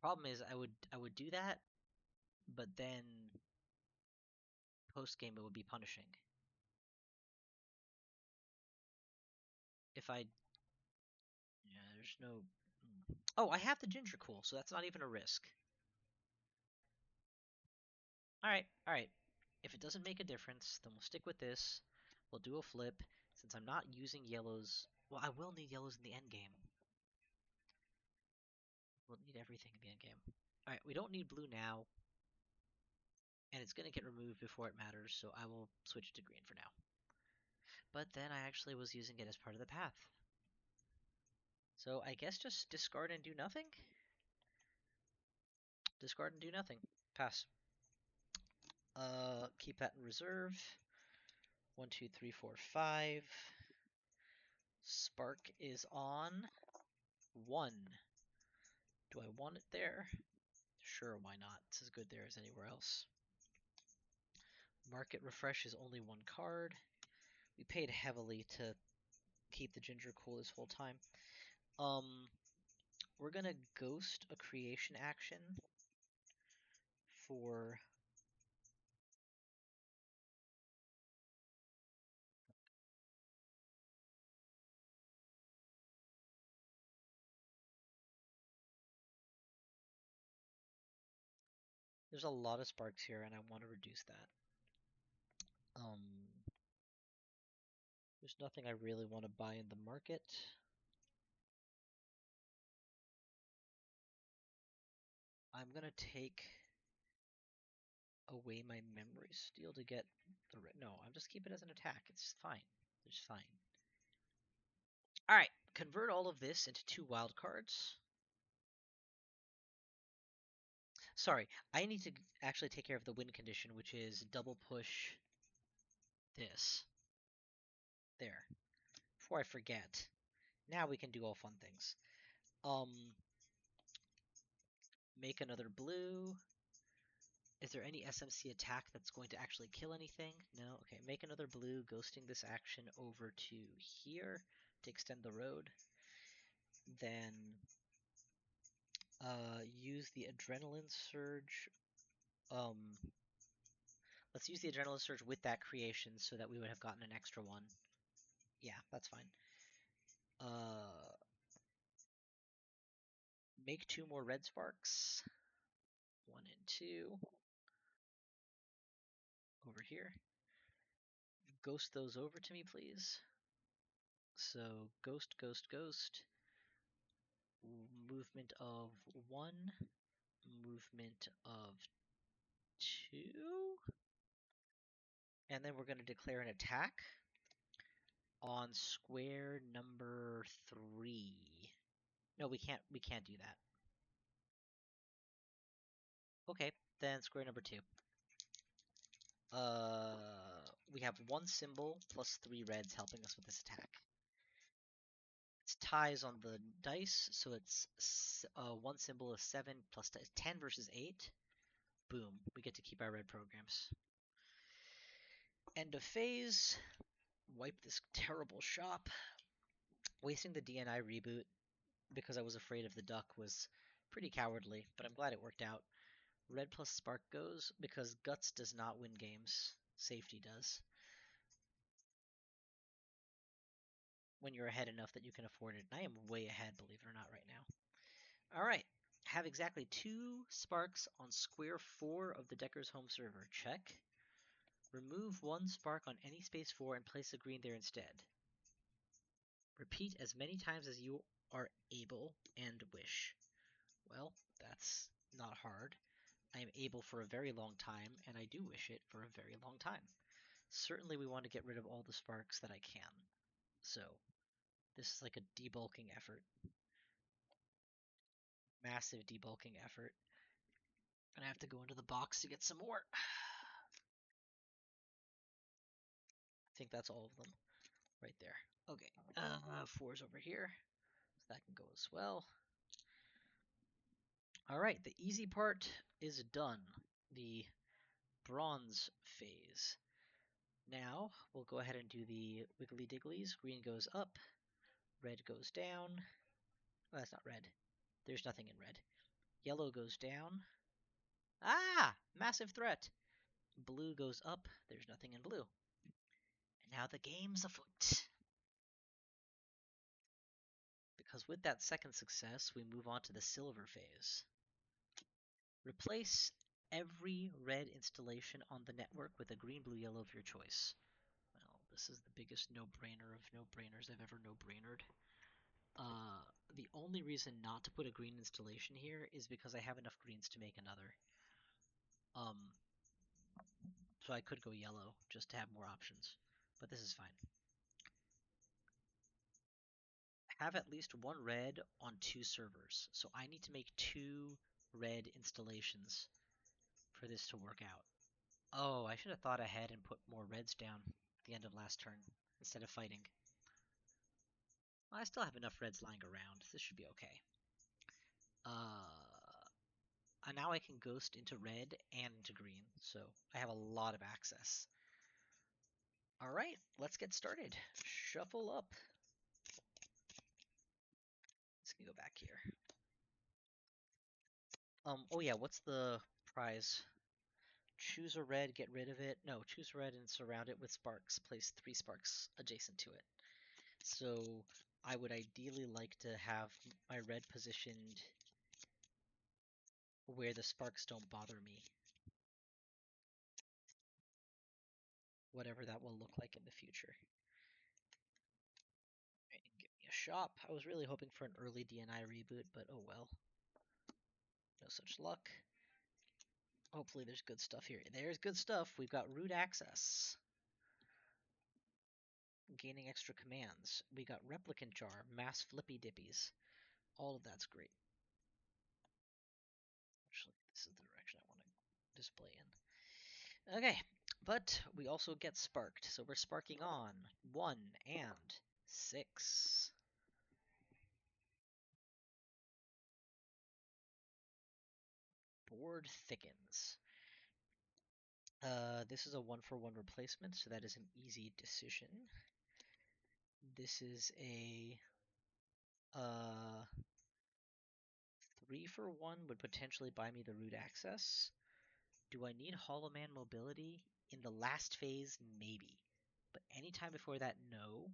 problem is I would do that, but then post game it would be punishing. if I... Yeah, there's no... Oh, I have the Ginger Cool, so that's not even a risk. Alright, alright. If it doesn't make a difference, then we'll stick with this. We'll do a flip. Since I'm not using yellows... Well, I will need yellows in the endgame. We'll need everything in the endgame. Alright, we don't need blue now. And it's going to get removed before it matters, so I will switch to green for now. But then I actually was using it as part of the path. So I guess just discard and do nothing? Discard and do nothing. Pass. Keep that in reserve. 1, 2, 3, 4, 5. Spark is on 1. Do I want it there? Sure, why not? It's as good there as anywhere else. Market Refresh is only 1 card. We paid heavily to keep the Ginger cool this whole time. We're gonna ghost a creation action for... There's a lot of sparks here, and I want to reduce that. There's nothing I really want to buy in the market. I'm gonna take away my memory steal to get the... No, I'll just keep it as an attack. It's fine. It's fine. Alright, convert all of this into 2 wild cards. Sorry, I need to actually take care of the win condition, which is double push this. There. Before I forget. Now we can do all fun things. Make another blue. Is there any SMC attack that's going to actually kill anything? No? Okay, make another blue, ghosting this action over to here to extend the road. Then use the Adrenaline Surge. Let's use the Adrenaline Surge with that creation so that we would have gotten an extra one. Yeah, that's fine. Make 2 more red sparks. 1 and 2. Over here. Ghost those over to me, please. So, ghost, ghost, ghost. Movement of 1. Movement of 2. And then we're going to declare an attack on square number 3. No, we can't do that. Okay, then square number 2. We have 1 symbol plus 3 reds helping us with this attack. It's ties on the dice, so it's 1 symbol is 7 plus 10 versus 8. Boom, we get to keep our red programs. End of phase. Wipe this terrible shop. Wasting the DNI reboot because I was afraid of the duck was pretty cowardly, but I'm glad it worked out. Red plus spark goes because guts does not win games. Safety does. When you're ahead enough that you can afford it. And I am way ahead, believe it or not, right now. Alright. Have exactly 2 sparks on square 4 of the Decker's home server. Check. Remove 1 spark on any space 4 and place a green there instead. Repeat as many times as you are able and wish. Well, that's not hard. I am able for a very long time, and I do wish it for a very long time. Certainly we want to get rid of all the sparks that I can. So, this is like a debulking effort. Massive debulking effort. And I have to go into the box to get some more. I think that's all of them right there. Okay, 4's over here. So that can go as well. Alright, the easy part is done. The bronze phase. Now, we'll go ahead and do the wiggly digglies. Green goes up, red goes down. Oh, that's not red. There's nothing in red. Yellow goes down. Ah! Massive threat! Blue goes up. There's nothing in blue. And now the game's afoot. because with that second success, we move on to the silver phase. Replace every red installation on the network with a green, blue, yellow of your choice. Well, this is the biggest no-brainer of no-brainers I've ever no-brainered. The only reason not to put a green installation here is because I have enough greens to make another. So I could go yellow just to have more options, but this is fine. Have at least one red on 2 servers, so I need to make 2 red installations for this to work out. Oh, I should have thought ahead and put more reds down at the end of last turn instead of fighting. Well, I still have enough reds lying around. This should be okay. And now I can ghost into red and into green, so I have a lot of access. All right, let's get started. Shuffle up. Let's go back here. Oh yeah, what's the prize? Choose a red, get rid of it. No, choose red and surround it with sparks. Place 3 sparks adjacent to it. So I would ideally like to have my red positioned where the sparks don't bother me. Whatever that will look like in the future. Right, give me a shop. I was really hoping for an early DNI reboot, but oh well. No such luck. Hopefully there's good stuff here. There's good stuff. We've got root access. Gaining extra commands. We got replicant jar, mass flippy dippies. All of that's great. Actually, this is the direction I want to display in. Okay, but we also get sparked, so we're sparking on 1 and 6. Board thickens. This is a 1-for-1 replacement, so that is an easy decision. This is a 3-for-1 would potentially buy me the root access. Do I need Hollow Man mobility? In the last phase, maybe. But anytime before that, no.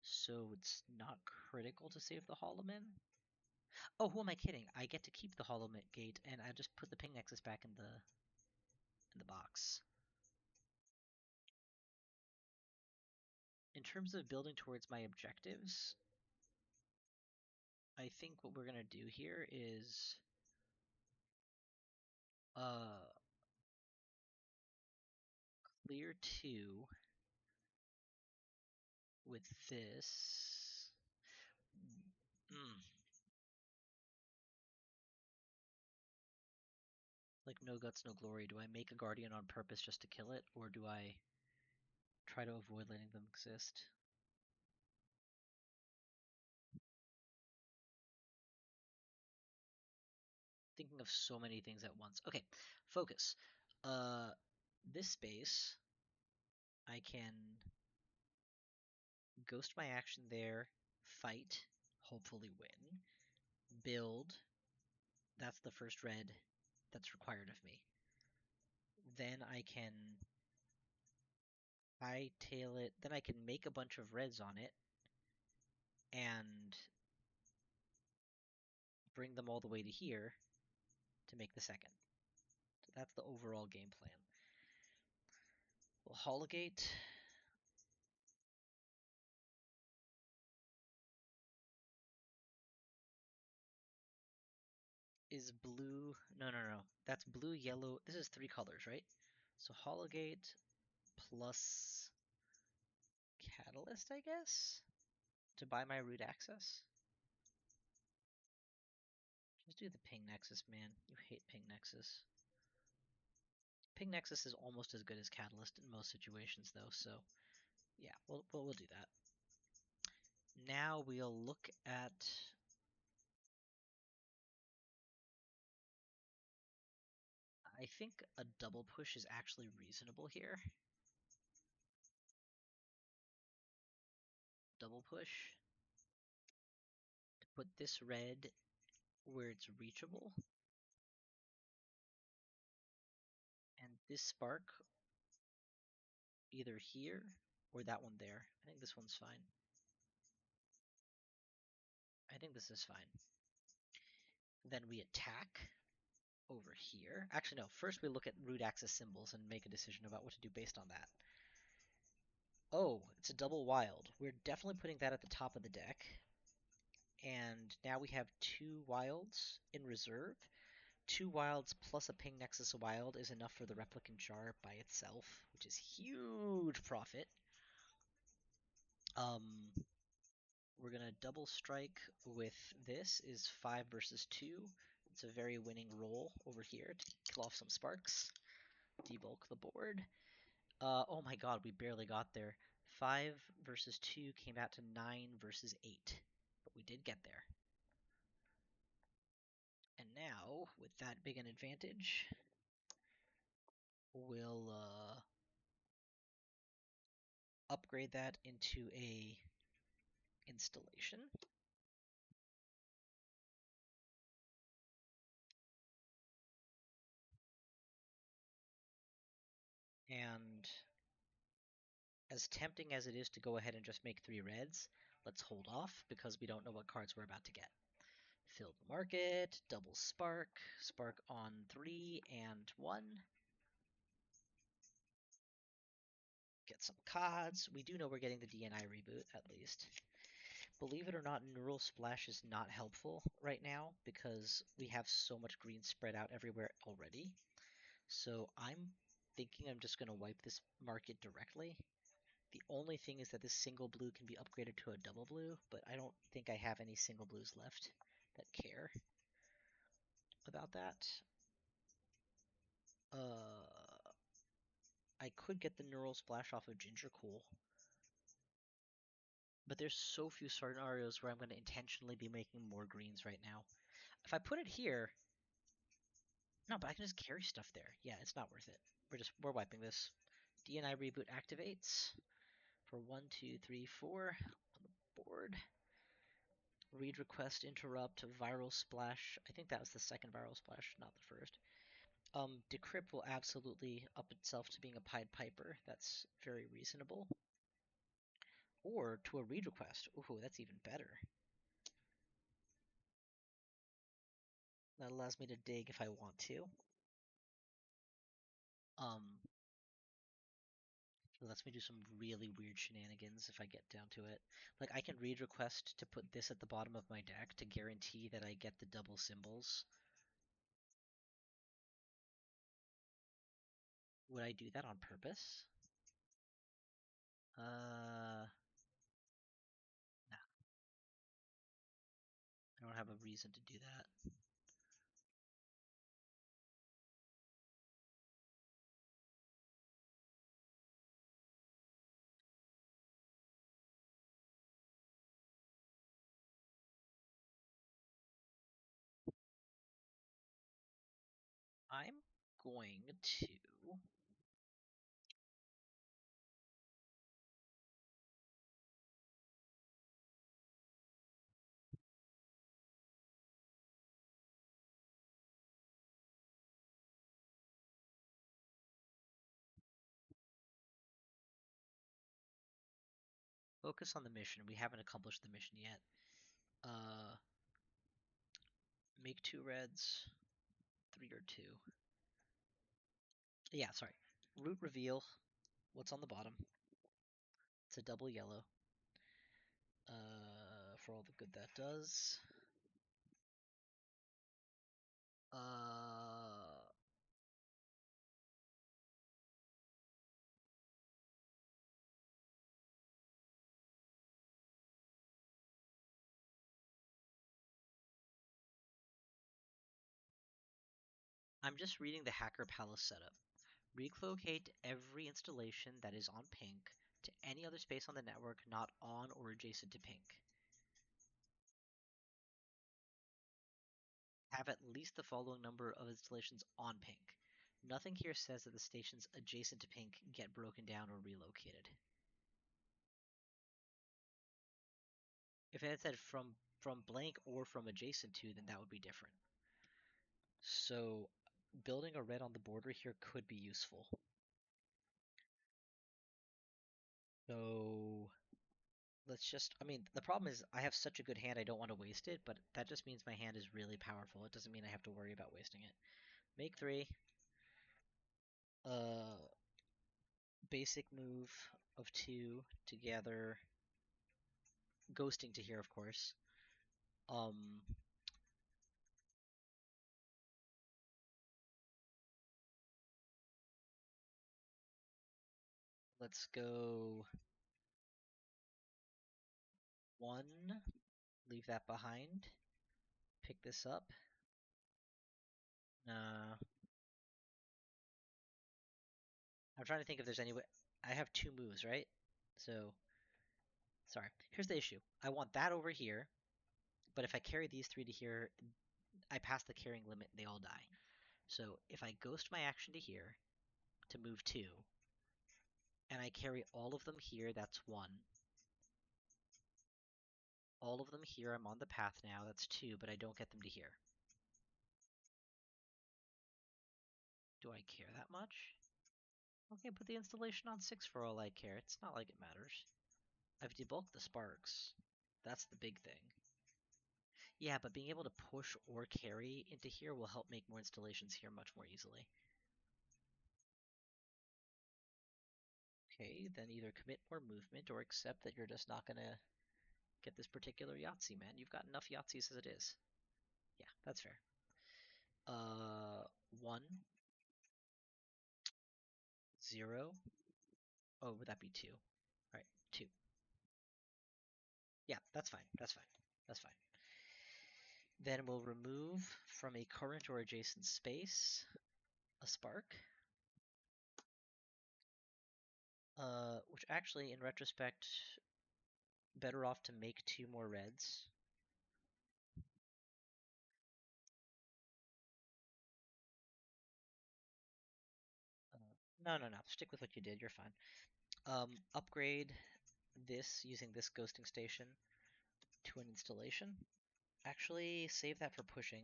So it's not critical to save the Hollow Man. Oh, who am I kidding? I get to keep the Hollow Man gate, and I just put the ping nexus back in the box. In terms of building towards my objectives, I think what we're gonna do here is clear 2 with this. Like no guts, no glory. Do I make a guardian on purpose just to kill it, or do I try to avoid letting them exist? Thinking of so many things at once. Okay, focus. This space, I can ghost my action there, fight, hopefully win, build. That's the first red that's required of me. Then I can hightail it. Then I can make a bunch of reds on it and bring them all the way to here to make the second. So that's the overall game plan. We'll Hologate. Is blue... No. That's blue, yellow. This is 3 colors, right? So Hologate plus Catalyst, I guess? To buy my root access? Just do the ping nexus, man. You hate ping nexus. Ping nexus is almost as good as Catalyst in most situations, though, so yeah, we'll do that. Now we'll look at... I think a double push is actually reasonable here. Double push. To put this red where it's reachable. And this spark either here or that one there. I think this one's fine. I think this is fine. Then we attack over here. Actually, no. First, we look at root axis symbols and make a decision about what to do based on that. Oh, it's a double wild. We're definitely putting that at the top of the deck. And now we have 2 wilds in reserve. 2 wilds plus a ping nexus wild is enough for the replicant jar by itself, which is huge profit. We're gonna double strike with this is 5 versus 2. It's a very winning roll over here to kill off some sparks, debulk the board. Oh my god, we barely got there. 5 versus 2 came out to 9 versus 8, but we did get there. And now, with that big an advantage, we'll upgrade that into a installation. And as tempting as it is to go ahead and just make 3 reds, let's hold off because we don't know what cards we're about to get. Fill the market, double spark, spark on 3 and 1. Get some cards. We do know we're getting the DNI reboot, at least. Believe it or not, Neural Splash is not helpful right now because we have so much green spread out everywhere already. So I'm thinking I'm just going to wipe this market directly. The only thing is that this single blue can be upgraded to a double blue, but I don't think I have any single blues left that care about that. I could get the Neural Splash off of Ginger Cool, but there's so few scenarios where I'm going to intentionally be making more greens right now. If I put it here, no, but I can just carry stuff there. Yeah, it's not worth it. We're wiping this. DNI reboot activates for 1, 2, 3, 4 on the board. Read request interrupt viral splash. I think that was the second viral splash, not the first. Decrypt will absolutely up itself to being a Pied Piper. That's very reasonable. Or to a read request. Ooh, that's even better. That allows me to dig if I want to. It lets me do some really weird shenanigans if I get down to it. Like, I can read request to put this at the bottom of my deck to guarantee that I get the double symbols. Would I do that on purpose? Nah. I don't have a reason to do that. I'm going to focus on the mission. We haven't accomplished the mission yet. Make 2 reds, 3 or 2. Yeah, sorry. Root reveal. What's on the bottom? It's a double yellow. For all the good that does. I'm just reading the Hacker Palace setup. Relocate every installation that is on pink to any other space on the network not on or adjacent to pink. Have at least the following number of installations on pink. Nothing here says that the stations adjacent to pink get broken down or relocated. If it had said from blank or from adjacent to, then that would be different. So building a red on the border here could be useful. So let's just. I mean, the problem is I have such a good hand. I don't want to waste it, but that just means my hand is really powerful. It doesn't mean I have to worry about wasting it. Make three. Uh, basic move of two together. Ghosting to here, of course. Um, let's go one. Leave that behind. Pick this up. Uh, I'm trying to think if there's any way. I have two moves, right? So, sorry. Here's the issue. I want that over here, but if I carry these three to here, I pass the carrying limit and they all die. So if I ghost my action to here to move two, and I carry all of them here, that's one. All of them here, I'm on the path now, that's two, but I don't get them to here. Do I care that much? Okay, put the installation on 6 for all I care. It's not like it matters. I've debulked the sparks. That's the big thing. Yeah, but being able to push or carry into here will help make more installations here much more easily. Okay, then either commit more movement or accept that you're just not gonna get this particular Yahtzee, man. You've got enough Yahtzees as it is. Yeah, that's fair. Uh, 1, 0. Oh, would that be 2? All right, 2. Yeah, that's fine. That's fine. That's fine. Then we'll remove from a current or adjacent space a spark. Which actually, in retrospect, better off to make 2 more reds. No, no, no. Stick with what you did. You're fine. Upgrade this using this ghosting station to an installation. Actually, save that for pushing.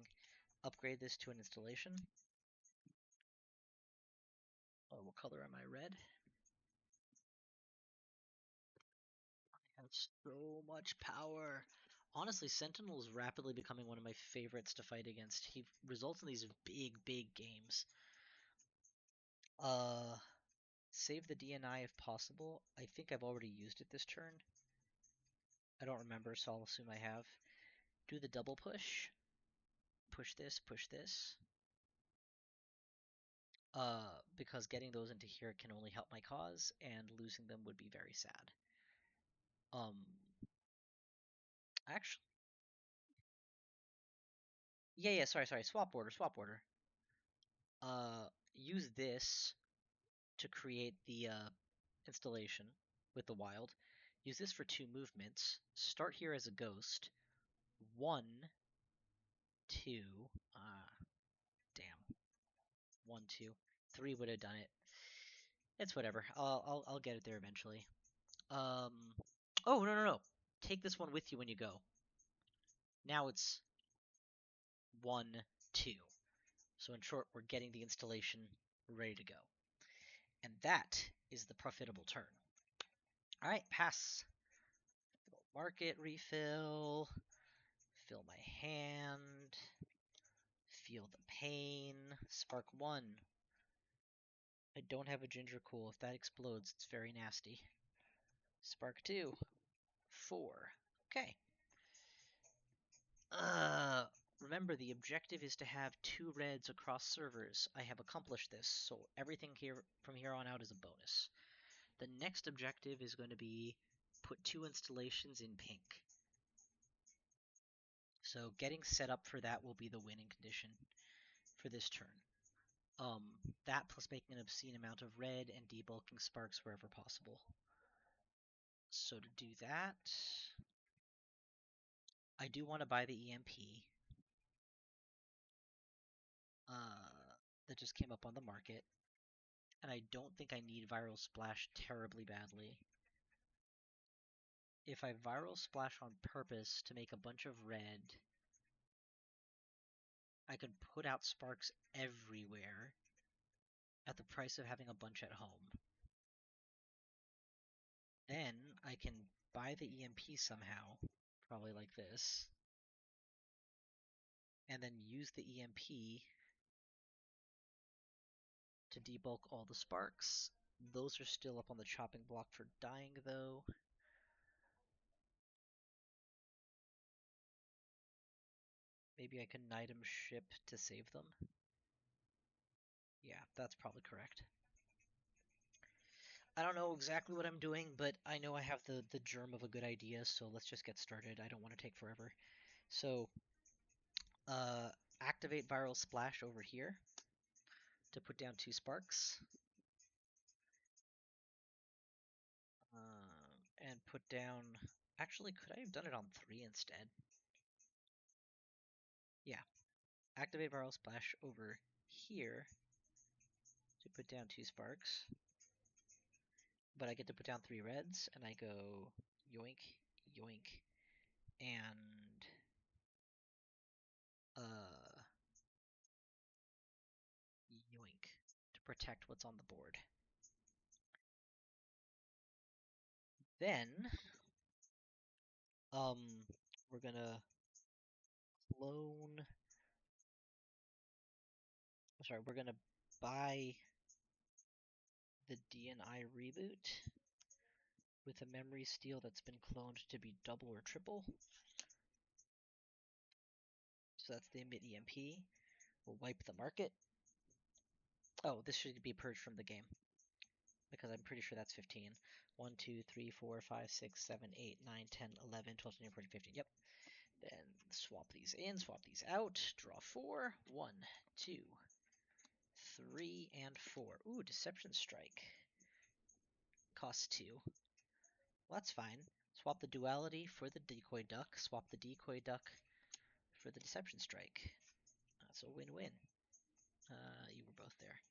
Upgrade this to an installation. Oh, what color am I? Red? I have so much power. Honestly, Sentinel is rapidly becoming one of my favorites to fight against. He results in these big, big games. Uh, save the DNI if possible. I think I've already used it this turn. I don't remember, so I'll assume I have. Do the double push. Push this, push this. Because getting those into here can only help my cause, and losing them would be very sad. Um, actually, yeah, sorry, swap order, swap order. Use this to create the installation with the wild. Use this for 2 movements. Start here as a ghost. 1, 2. Damn. 1, 2. 3 would have done it. It's whatever. I'll get it there eventually. Um. Oh no. Take this one with you when you go. Now it's 1, 2. So in short, we're getting the installation ready to go. And that is the profitable turn. All right, pass. Market refill. Fill my hand. Feel the pain. Spark 1. I don't have a ginger cool. If that explodes, it's very nasty. Spark 2. 4. Okay. Remember, the objective is to have 2 reds across servers. I have accomplished this, so everything here from here on out is a bonus. The next objective is going to be put 2 installations in pink. So getting set up for that will be the winning condition for this turn. That plus making an obscene amount of red and debulking sparks wherever possible. So to do that, I do want to buy the EMP. That just came up on the market. And I don't think I need Viral Splash terribly badly. If I Viral Splash on purpose to make a bunch of red, I could put out sparks everywhere at the price of having a bunch at home. Then I can buy the EMP somehow, probably like this, and then use the EMP to debulk all the sparks. Those are still up on the chopping block for dying, though. Maybe I can item ship to save them. Yeah, that's probably correct. I don't know exactly what I'm doing, but I know I have the germ of a good idea, so let's just get started. I don't want to take forever. So, uh, activate Viral Splash over here to put down 2 sparks. And put down... Actually, could I have done it on 3 instead? Yeah. Activate Viral Splash over here to put down 2 sparks. But I get to put down 3 reds, and I go yoink, yoink, and yoink to protect what's on the board. Then, we're gonna clone. Sorry, we're gonna buy the DNI reboot with a memory steal that's been cloned to be double or triple. So that's the emit EMP. We'll wipe the market. Oh, this should be purged from the game because I'm pretty sure that's 15. 1, 2, 3, 4, 5, 6, 7, 8, 9, 10, 11, 12, 13, 14, 15. Yep. Then swap these in, swap these out. Draw 4. 1, 2, 3, and 4. Ooh, Deception Strike. Costs 2. Well, that's fine. Swap the Duality for the Decoy Duck. Swap the Decoy Duck for the Deception Strike. That's a win-win. You were both there.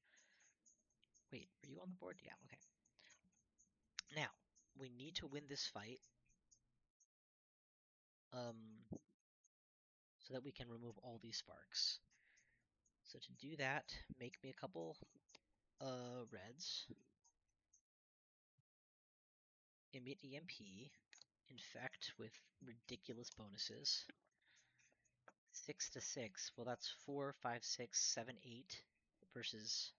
Wait, were you on the board? Yeah, okay. Now, we need to win this fight. So that we can remove all these sparks. So to do that, make me a couple reds. Emit EMP. Infect with ridiculous bonuses. 6 to 6. Well, that's 4, 5, 6, 7, 8 versus...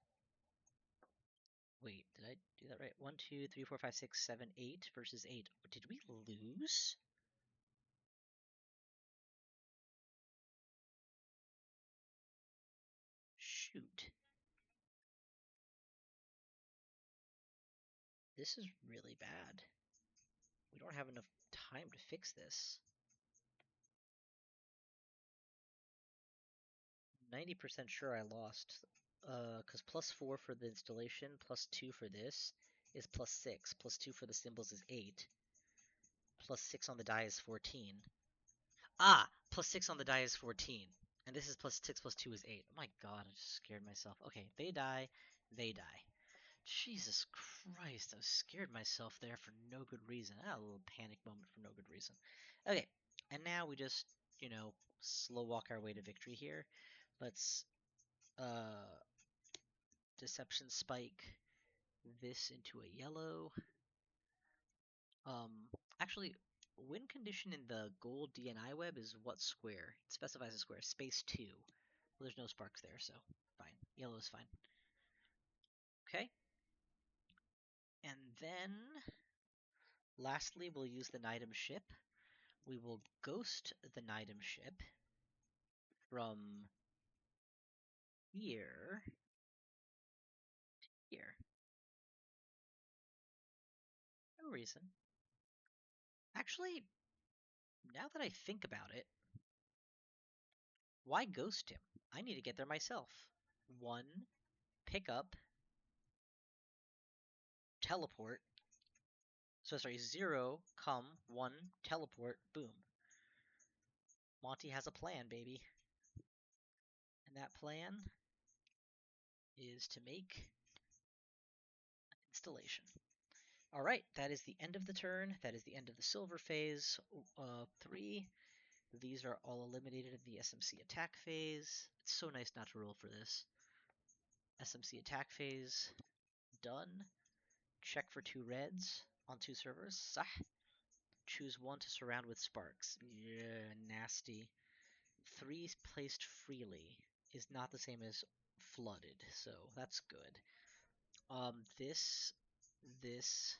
Wait, did I do that right? 1, 2, 3, 4, 5, 6, 7, 8 versus 8. Did we lose? Shoot. This is really bad. We don't have enough time to fix this. 90% sure I lost. Because +4 for the installation, +2 for this is +6. +2 for the symbols is 8. +6 on the die is 14. Ah! +6 on the die is 14. And this is +6 +2 is 8. Oh my god, I just scared myself. Okay, they die. They die. Jesus Christ, I scared myself there for no good reason. I had a little panic moment for no good reason. Okay, and now we just, slow walk our way to victory here. Let's Deception Spike this into a yellow. Actually, win condition in the gold DNI web is what square? It specifies a square. Space 2. Well, there's no sparks there, so fine. Yellow is fine. Okay. And then, lastly, we'll use the Nidum ship. We will ghost the Nidum ship from here to here. No reason. Actually, now that I think about it, why ghost him? I need to get there myself. 1, pick up, teleport. So sorry, 0, come, 1, teleport, boom. Monty has a plan, baby. And that plan is to make an installation. Alright, that is the end of the turn. That is the end of the silver phase. 3. These are all eliminated in the SMC attack phase. It's so nice not to roll for this. SMC attack phase, done. Check for 2 reds on 2 servers. Sah. Choose one to surround with sparks. Yeah, nasty. Three placed freely is not the same as flooded, so that's good. This,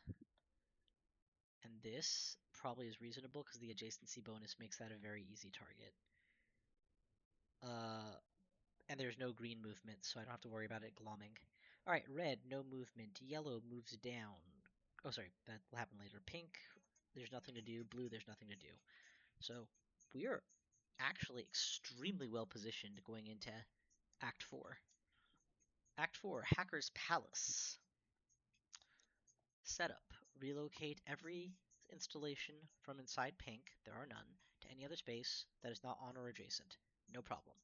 and this probably is reasonable because the adjacency bonus makes that a very easy target. Uh, and there's no green movement, so I don't have to worry about it glomming. Alright, red, no movement. Yellow moves down. Oh, sorry, that will happen later. Pink, there's nothing to do. Blue, there's nothing to do. So, we are actually extremely well positioned going into Act 4. Act 4, Hacker's Palace. Setup. Relocate every installation from inside pink, there are none, to any other space that is not on or adjacent. No problem.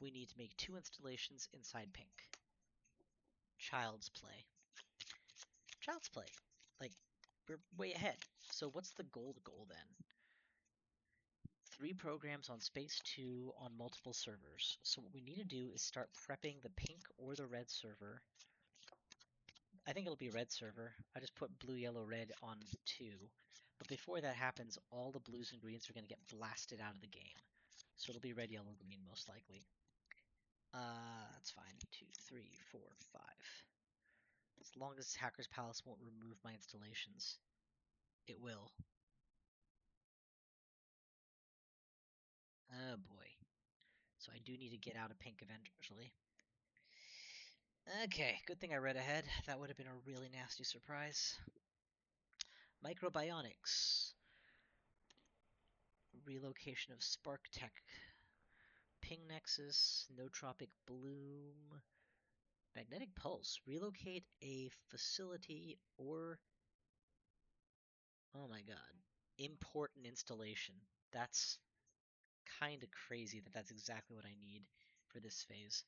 We need to make 2 installations inside pink. Child's play. Child's play. Like, we're way ahead. So what's the gold goal then? 3 programs on space 2 on multiple servers. So what we need to do is start prepping the pink or the red server. I think it'll be red server. I just put blue, yellow, red on 2. But before that happens, all the blues and greens are going to get blasted out of the game. So it'll be red, yellow, green most likely. That's fine. 2, 3, 4, 5. As long as Hacker's Palace won't remove my installations. It will. Oh boy. So I do need to get out of pink eventually. Okay, good thing I read ahead. That would have been a really nasty surprise. Microbionics. Relocation of Spark Tech. Ping Nexus. Nootropic Bloom. Magnetic Pulse. Relocate a facility or... Oh my god. Import an installation. That's kind of crazy that that's exactly what I need for this phase.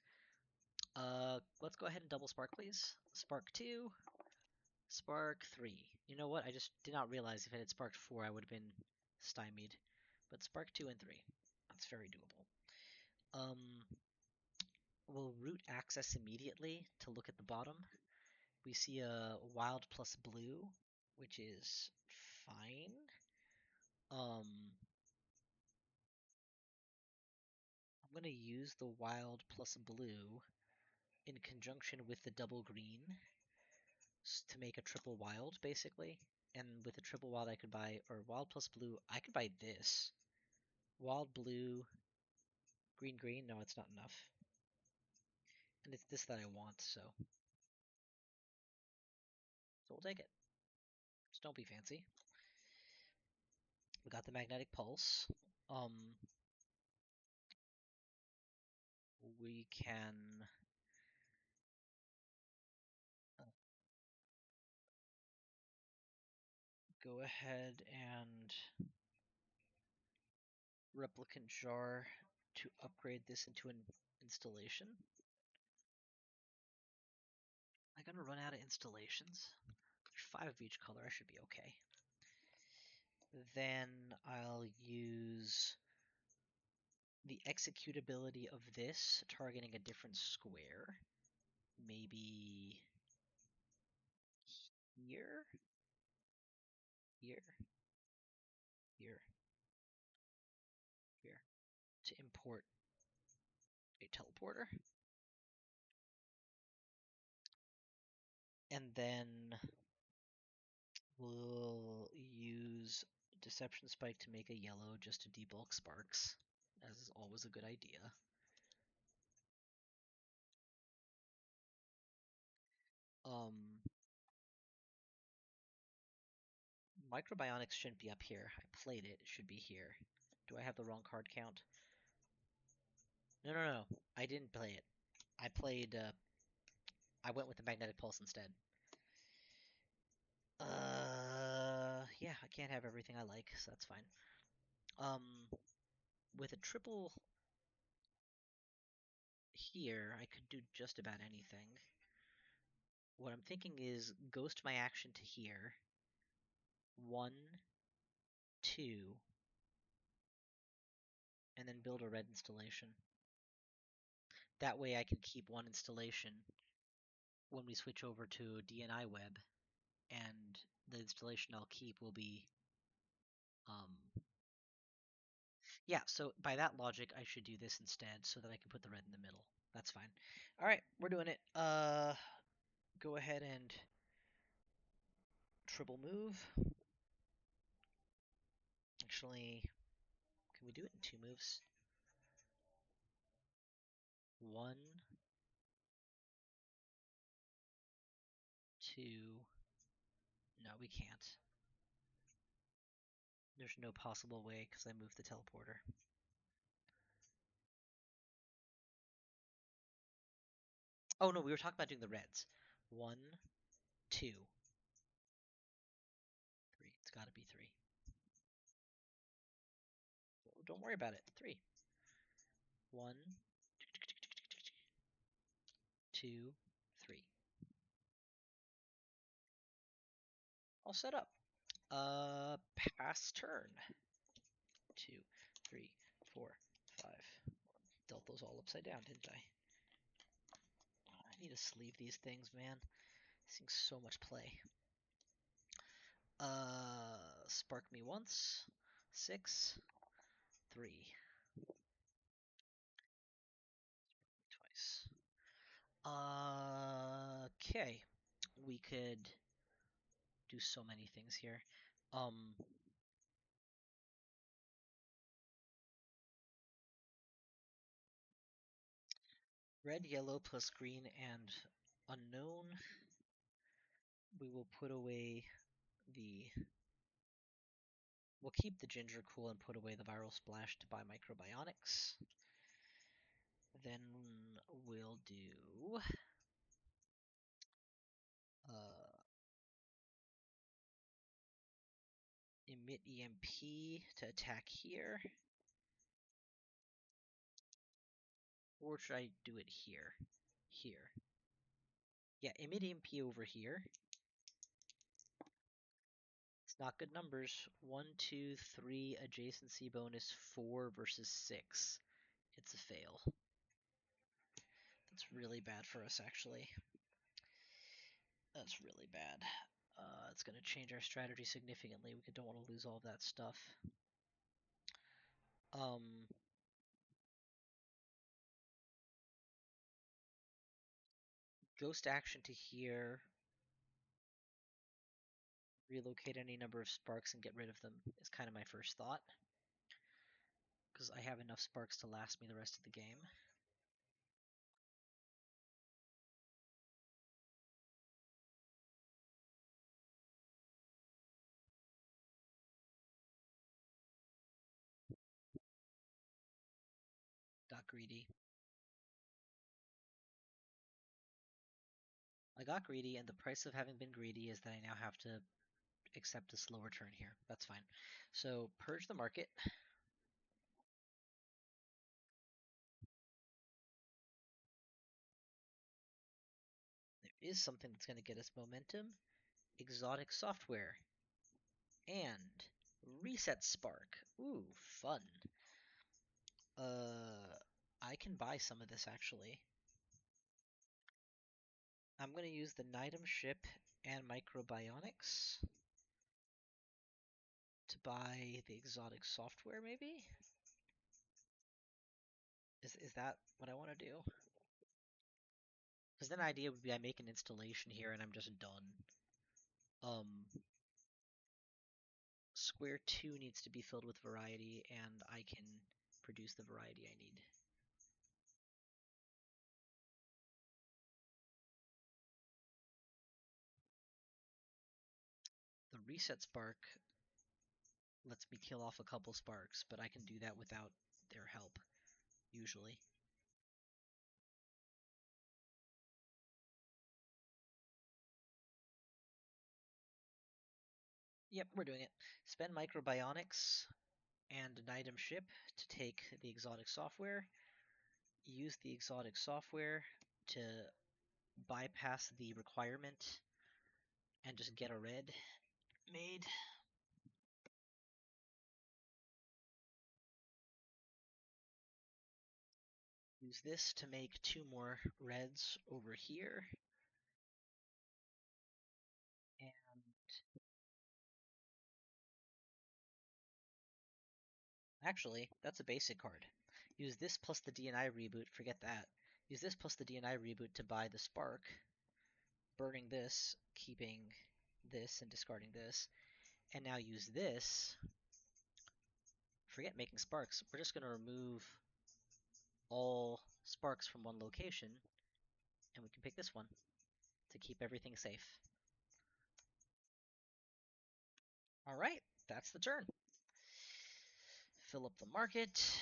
Let's go ahead and double Spark, please. Spark 2. Spark 3. You know what? I just did not realize if it had sparked 4, I would have been stymied. But Spark 2 and 3. That's very doable. We'll root access immediately to look at the bottom. We see a wild plus blue, which is fine. I'm going to use the wild plus blue in conjunction with the double green to make a triple wild, basically. And with a triple wild, I could buy, or wild plus blue, I could buy this. Wild blue, green, green. No, it's not enough. And it's this that I want, so. So we'll take it. Just don't be fancy. We got the magnetic pulse. We can go ahead and replicant jar to upgrade this into an installation. I'm gonna run out of installations. There's 5 of each color, I should be okay. Then I'll use the executability of this, targeting a different square. Maybe here? Here? Here? Here. To import a teleporter. And then we'll use Deception Spike to make a yellow just to debulk sparks, as is always a good idea. Microbionics shouldn't be up here. I played it. It should be here. Do I have the wrong card count? No, no, no. I didn't play it. I played, I went with the Magnetic Pulse instead. Yeah, I can't have everything I like, so that's fine. With a triple here, I could do just about anything. What I'm thinking is ghost my action to here. 1, 2, and then build a red installation. That way I can keep 1 installation when we switch over to DNI web, and the installation I'll keep will be Yeah, so by that logic, I should do this instead so that I can put the red in the middle. That's fine. All right, we're doing it. Go ahead and triple move. Actually, can we do it in 2 moves? 1, 2. No, we can't. There's no possible way because I moved the teleporter. Oh no, we were talking about doing the reds. 1, 2, 3. It's got to be 3. Don't worry about it. 3. 1, 2, 3. All set up. Pass turn. 2, 3, 4, 5. Dealt those all upside down, didn't I? I need to sleeve these things, man. These things so much play. Spark me once. 6, 3. Twice. Okay. We could do so many things here. Red, yellow plus green and unknown. We will put away the... We'll keep the ginger cool and put away the viral splash to buy microbionics. Then we'll do... emit EMP to attack here. Or should I do it here? Here. Yeah, emit EMP over here. It's not good numbers. 1, 2, 3, adjacency bonus 4 versus 6. It's a fail. That's really bad for us, actually. That's really bad. It's going to change our strategy significantly. We don't want to lose all of that stuff. Ghost action to here. Relocate any number of sparks and get rid of them is kind of my first thought. Because I have enough sparks to last me the rest of the game. Got greedy. I got greedy, and the price of having been greedy is that I now have to accept a slower turn here. That's fine. So, purge the market. There is something that's going to get us momentum. Exotic software. And reset spark. Ooh, fun. I can buy some of this, actually. I'm going to use the Nidum ship and microbionics to buy the exotic software, maybe? Is that what I want to do? Because then the idea would be I make an installation here and I'm just done. Square 2 needs to be filled with variety, and I can produce the variety I need. The reset spark lets me kill off a couple sparks, but I can do that without their help, usually. Yep, we're doing it. Spend microbionics and an item ship to take the exotic software. Use the exotic software to bypass the requirement and just get a red made. Use this to make 2 more reds over here. And Actually, that's a basic card. Use this plus the DNI reboot, forget that. Use this plus the DNI reboot to buy the spark, burning this, keeping this, and discarding this. And now use this. Forget making sparks. We're just going to remove all sparks from one location, and we can pick this one to keep everything safe. Alright, that's the turn. Fill up the market,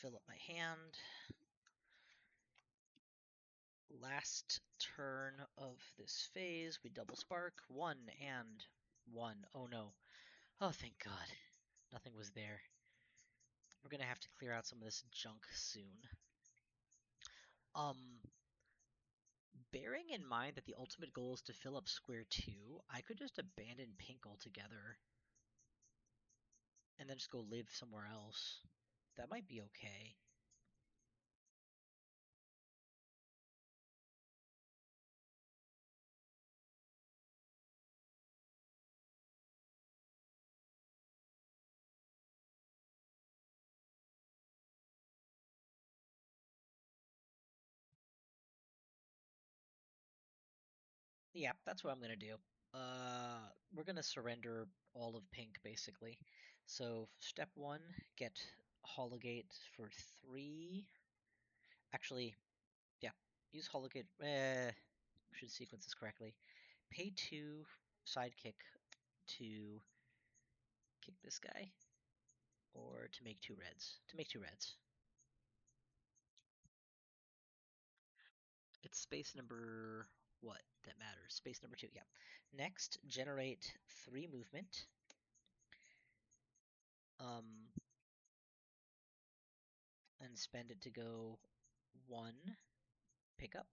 fill up my hand. Last turn of this phase, we double spark, 1 and 1. Oh no. Oh, thank God. Nothing was there. We're gonna have to clear out some of this junk soon. Bearing in mind that the ultimate goal is to fill up square 2, I could just abandon pink altogether and then just go live somewhere else. That might be okay. Yeah, that's what I'm gonna do. We're gonna surrender all of pink, basically. So, step 1, get Hologate for 3. Actually, yeah, use Hologate. Should sequence this correctly. Pay 2 sidekick to kick this guy, or to make 2 reds. To make 2 reds. It's space number what that matters. Space number 2, yeah. Next, generate 3 movement. And spend it to go 1 pickup,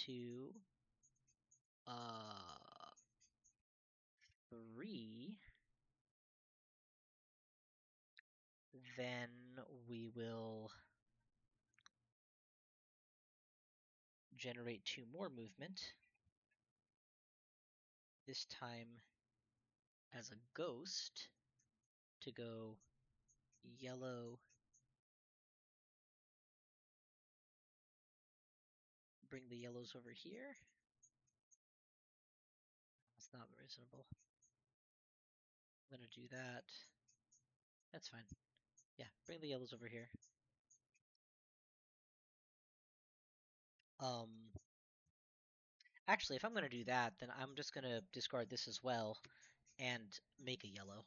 2, 3. Then we will generate 2 more movement. This time as a ghost to go yellow, bring the yellows over here. That's not reasonable. I'm gonna do that. That's fine. Yeah, bring the yellows over here. Actually, if I'm gonna do that, then I'm just gonna discard this as well and make a yellow.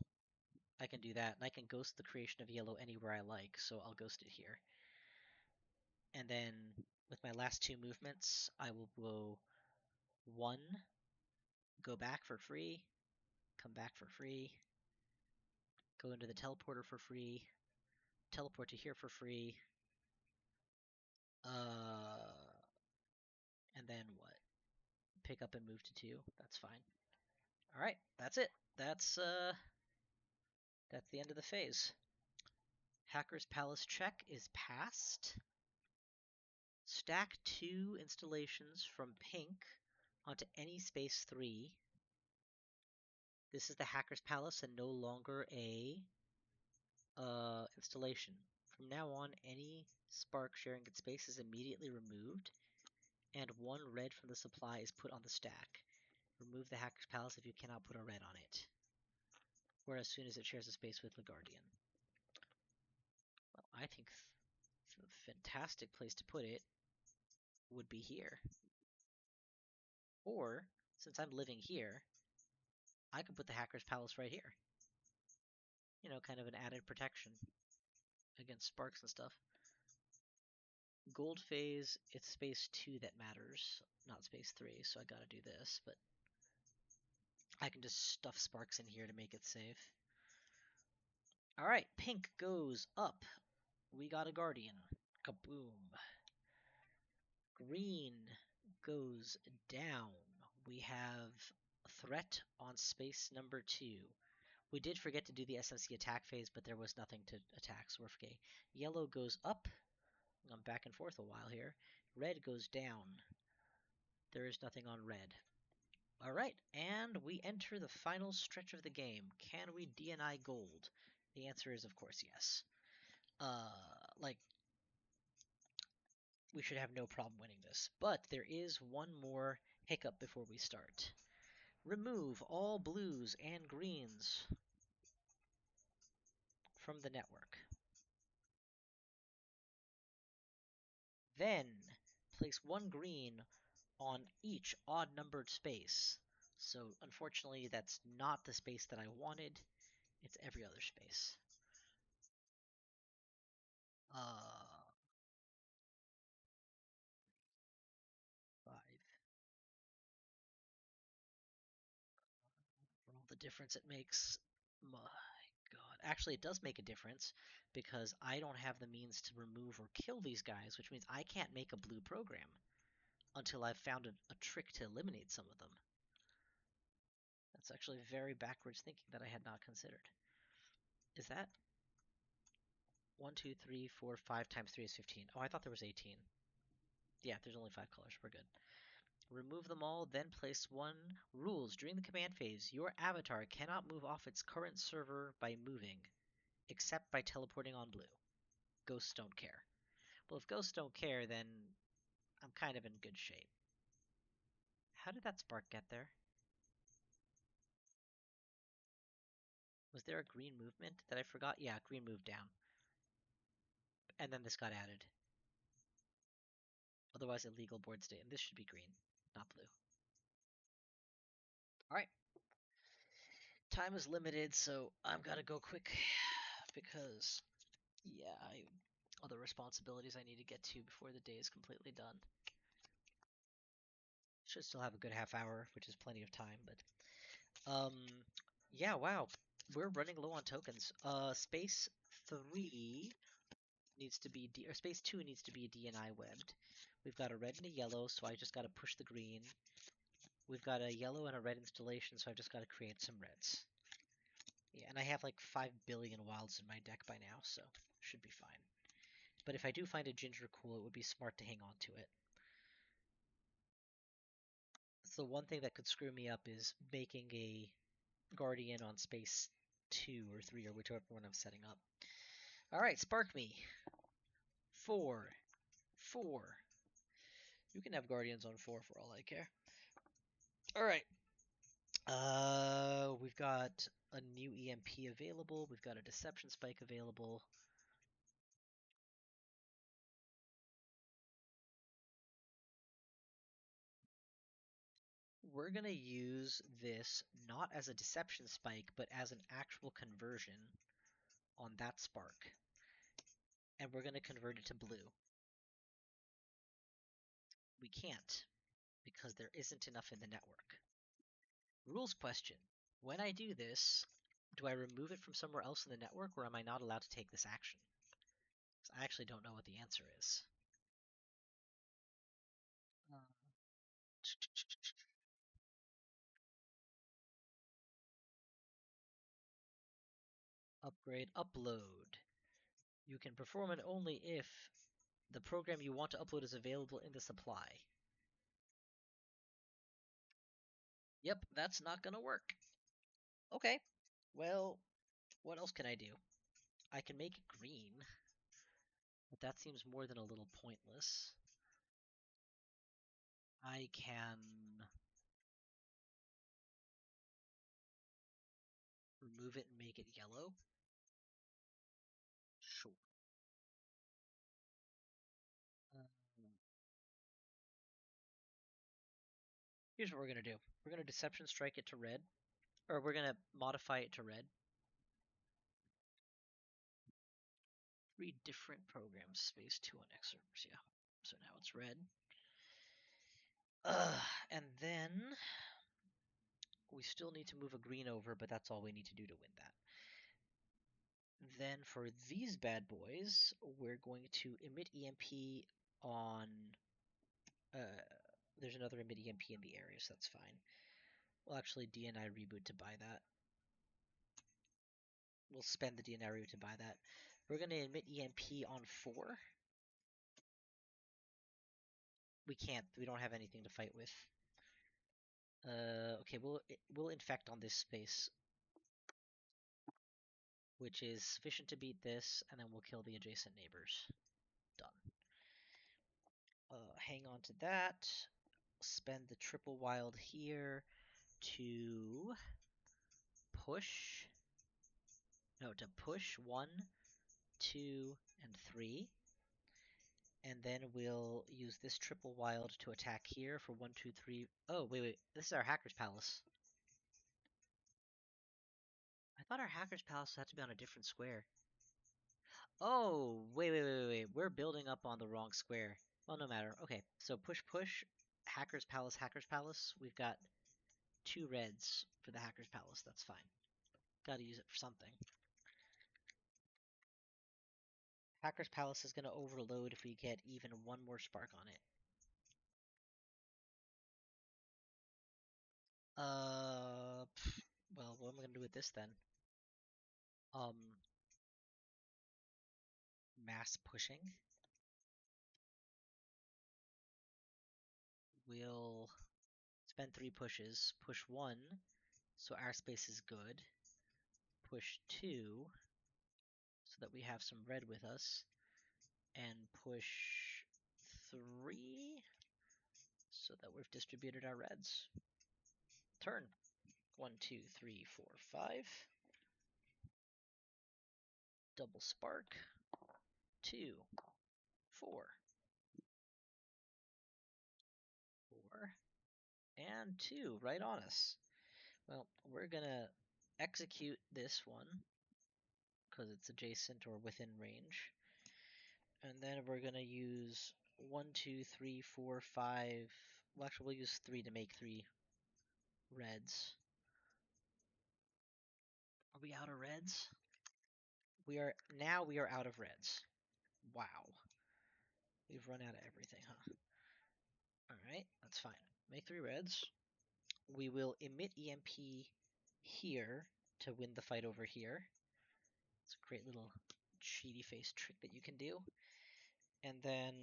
I can do that, and I can ghost the creation of yellow anywhere I like, so I'll ghost it here. And then with my last 2 movements, I will go 1, go back for free, come back for free, go into the teleporter for free, teleport to here for free, and then what? Pick up and move to 2. That's fine. Alright, that's it. That's the end of the phase. Hacker's Palace check is passed. Stack 2 installations from pink onto any space 3. This is the Hacker's Palace and no longer a installation. From now on, any spark sharing its space is immediately removed, and 1 red from the supply is put on the stack. Remove the Hacker's Palace if you cannot put a red on it, or as soon as it shares a space with the Guardian. Well, I think a fantastic place to put it would be here. Or, since I'm living here, I could put the Hacker's Palace right here. You know, kind of an added protection against sparks and stuff. Gold phase, it's space 2 that matters, not space 3, so I gotta do this, but I can just stuff sparks in here to make it safe. Alright, pink goes up. We got a Guardian. Kaboom. Green goes down. We have threat on space number 2. We did forget to do the SMC attack phase, but there was nothing to attack, so we're okay. Yellow goes up. I'm back and forth a while here. Red goes down. There is nothing on red. Alright, and we enter the final stretch of the game. Can we DNI gold? The answer is, of course, yes. Like, we should have no problem winning this. But there is one more hiccup before we start. Remove all blues and greens from the network. Then place one green on each odd-numbered space. So unfortunately, that's not the space that I wanted. It's every other space. Uh, 5. For all the difference it makes. My God. Actually, it does make a difference because I don't have the means to remove or kill these guys, which means I can't make a blue program until I've found a trick to eliminate some of them. That's actually very backwards thinking that I had not considered. Is that 1, 2, 3, 4, 5 times 3 is 15? Oh, I thought there was 18. Yeah, there's only 5 colors. We're good. Remove them all, then place one. Rules. During the command phase, your avatar cannot move off its current server by moving, except by teleporting on blue. Ghosts don't care. Well, if ghosts don't care, then I'm kind of in good shape. How did that spark get there? Was there a green movement that I forgot? Yeah, green moved down. And then this got added. Otherwise, illegal board state. And this should be green, not blue. Alright. Time is limited, so I'm gonna go quick because, yeah, other responsibilities I need to get to before the day is completely done. Should still have a good half hour, which is plenty of time, but yeah, wow. We're running low on tokens. Space 3 needs to be or space 2 needs to be DNI webbed. We've got a red and a yellow, so I just got to push the green. We've got a yellow and a red installation, so I've just got to create some reds. Yeah, and I have like 5 billion wilds in my deck by now, so should be fine. But if I do find a ginger cool, it would be smart to hang on to it. So one thing that could screw me up is making a guardian on space 2 or 3 or whichever one I'm setting up. Alright, spark me. 4. 4. You can have guardians on 4 for all I care. Alright. We've got a new EMP available. We've got a deception spike available. We're going to use this not as a deception spike, but as an actual conversion on that spark. And we're going to convert it to blue. We can't, because there isn't enough in the network. Rules question. When I do this, do I remove it from somewhere else in the network, or am I not allowed to take this action? I actually don't know what the answer is. Upgrade upload. You can perform it only if the program you want to upload is available in the supply. Yep, that's not gonna work. Okay, well, what else can I do? I can make it green, but that seems more than a little pointless. I can remove it and make it yellow. Sure. Here's what we're gonna do. We're gonna deception strike it to red, or we're gonna modify it to red. 3 different programs, space 2 on X servers, yeah. So now it's red. And then we still need to move a green over, but that's all we need to do to win that. Then for these bad boys, we're going to emit EMP on... there's another emit EMP in the area, so that's fine. We'll actually DNI reboot to buy that. We'll spend the DNI reboot to buy that. We're going to emit EMP on 4. We can't. We don't have anything to fight with. Okay, we'll infect on this space. which is sufficient to beat this, and then we'll kill the adjacent neighbors. Done. Hang on to that. Spend the triple wild here to push. No, to push 1, 2, and 3. And then we'll use this triple wild to attack here for 1, 2, 3. Oh, wait. This is our Hacker's Palace. I thought our Hacker's Palace had to be on a different square. Oh, wait. We're building up on the wrong square. Well, no matter. Okay, so push. Hacker's Palace. We've got 2 reds for the Hacker's Palace. That's fine. Gotta use it for something. Hacker's Palace is gonna overload if we get even 1 more spark on it. Well, what am I gonna do with this then? Mass pushing. We'll spend 3 pushes. Push 1, so our space is good. Push 2, so that we have some red with us. And push 3, so that we've distributed our reds. Turn. 1, 2, 3, 4, 5. Double spark. 2, 4. 4. And 2, right on us. Well, we're gonna execute this one because it's adjacent or within range. And then we're gonna use 1, 2, 3, 4, 5. Well, actually, we'll use 3 to make 3 reds. Are we out of reds? We are out of reds. Wow. We've run out of everything, huh? Alright, that's fine. Make 3 reds. We will emit EMP here to win the fight over here. It's a great little cheaty face trick that you can do. And then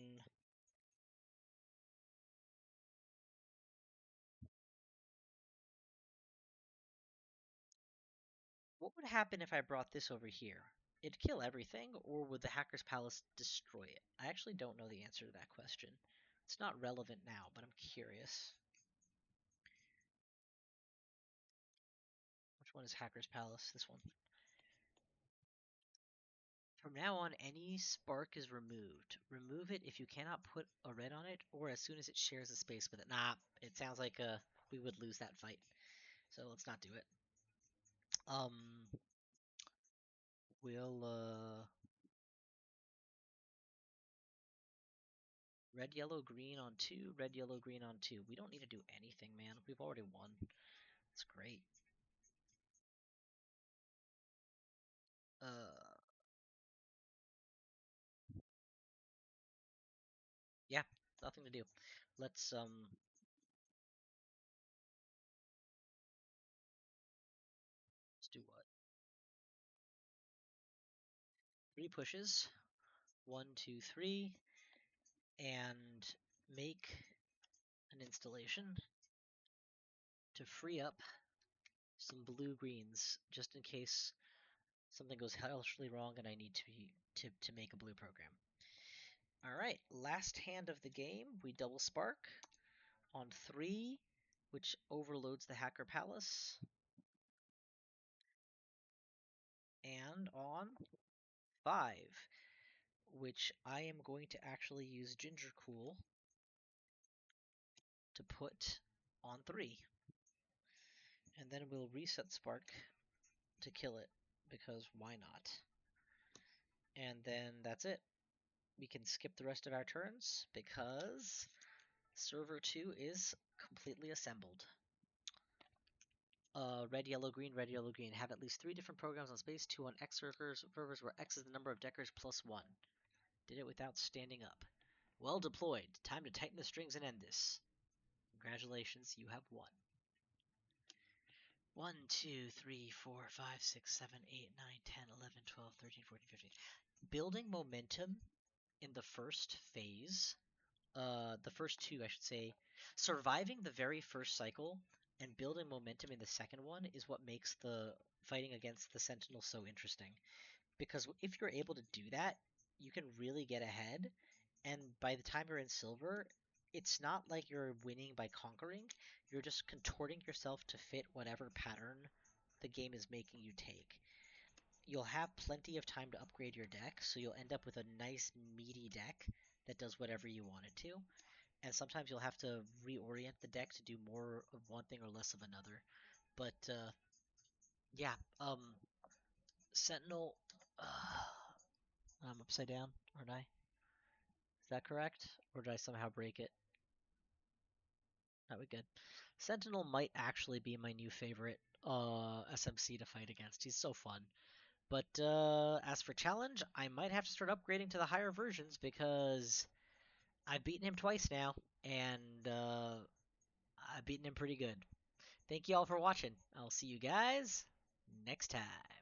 what would happen if I brought this over here? It'd kill everything, or would the Hacker's Palace destroy it? I actually don't know the answer to that question. It's not relevant now, but I'm curious. Which one is Hacker's Palace? This one. From now on, any spark is removed. Remove it if you cannot put a red on it, or as soon as it shares a space with it. Nah, it sounds like we would lose that fight. So let's not do it. We'll red, yellow, green on 2, red, yellow, green on 2. We don't need to do anything, man. We've already won. It's great. Yeah, nothing to do. Let's do what? 3 pushes. 1, 2, 3, and make an installation to free up some blue greens just in case something goes hellishly wrong and I need to make a blue program. All right, last hand of the game, we double spark on 3, which overloads the Hacker Palace, and on 5, which I am going to actually use Ginger Cool to put on 3. And then we'll reset Spark to kill it, because why not? And then that's it. We can skip the rest of our turns, because Server 2 is completely assembled. Red, yellow, green, red, yellow, green. Have at least 3 different programs on space, 2 on X servers, where X is the number of deckers plus 1. Did it without standing up. Well deployed. Time to tighten the strings and end this. Congratulations, you have won. 1, 2, 3, 4, 5, 6, 7, 8, 9, 10, 11, 12, 13, 14, 15. Building momentum in the first phase, the first 2, I should say, surviving the very first cycle and building momentum in the second one is what makes the fighting against the Sentinel so interesting because if you're able to do that, you can really get ahead. And by the time you're in silver, it's not like you're winning by conquering. You're just contorting yourself to fit whatever pattern the game is making you take. You'll have plenty of time to upgrade your deck, so you'll end up with a nice meaty deck that does whatever you want it to. And sometimes you'll have to reorient the deck to do more of one thing or less of another. But yeah, Sentinel. I'm upside down, aren't I? Is that correct? Or did I somehow break it? That would be good. Sentinel might actually be my new favorite SMC to fight against. He's so fun. But as for challenge, I might have to start upgrading to the higher versions because I've beaten him twice now, and I've beaten him pretty good. Thank you all for watching. I'll see you guys next time.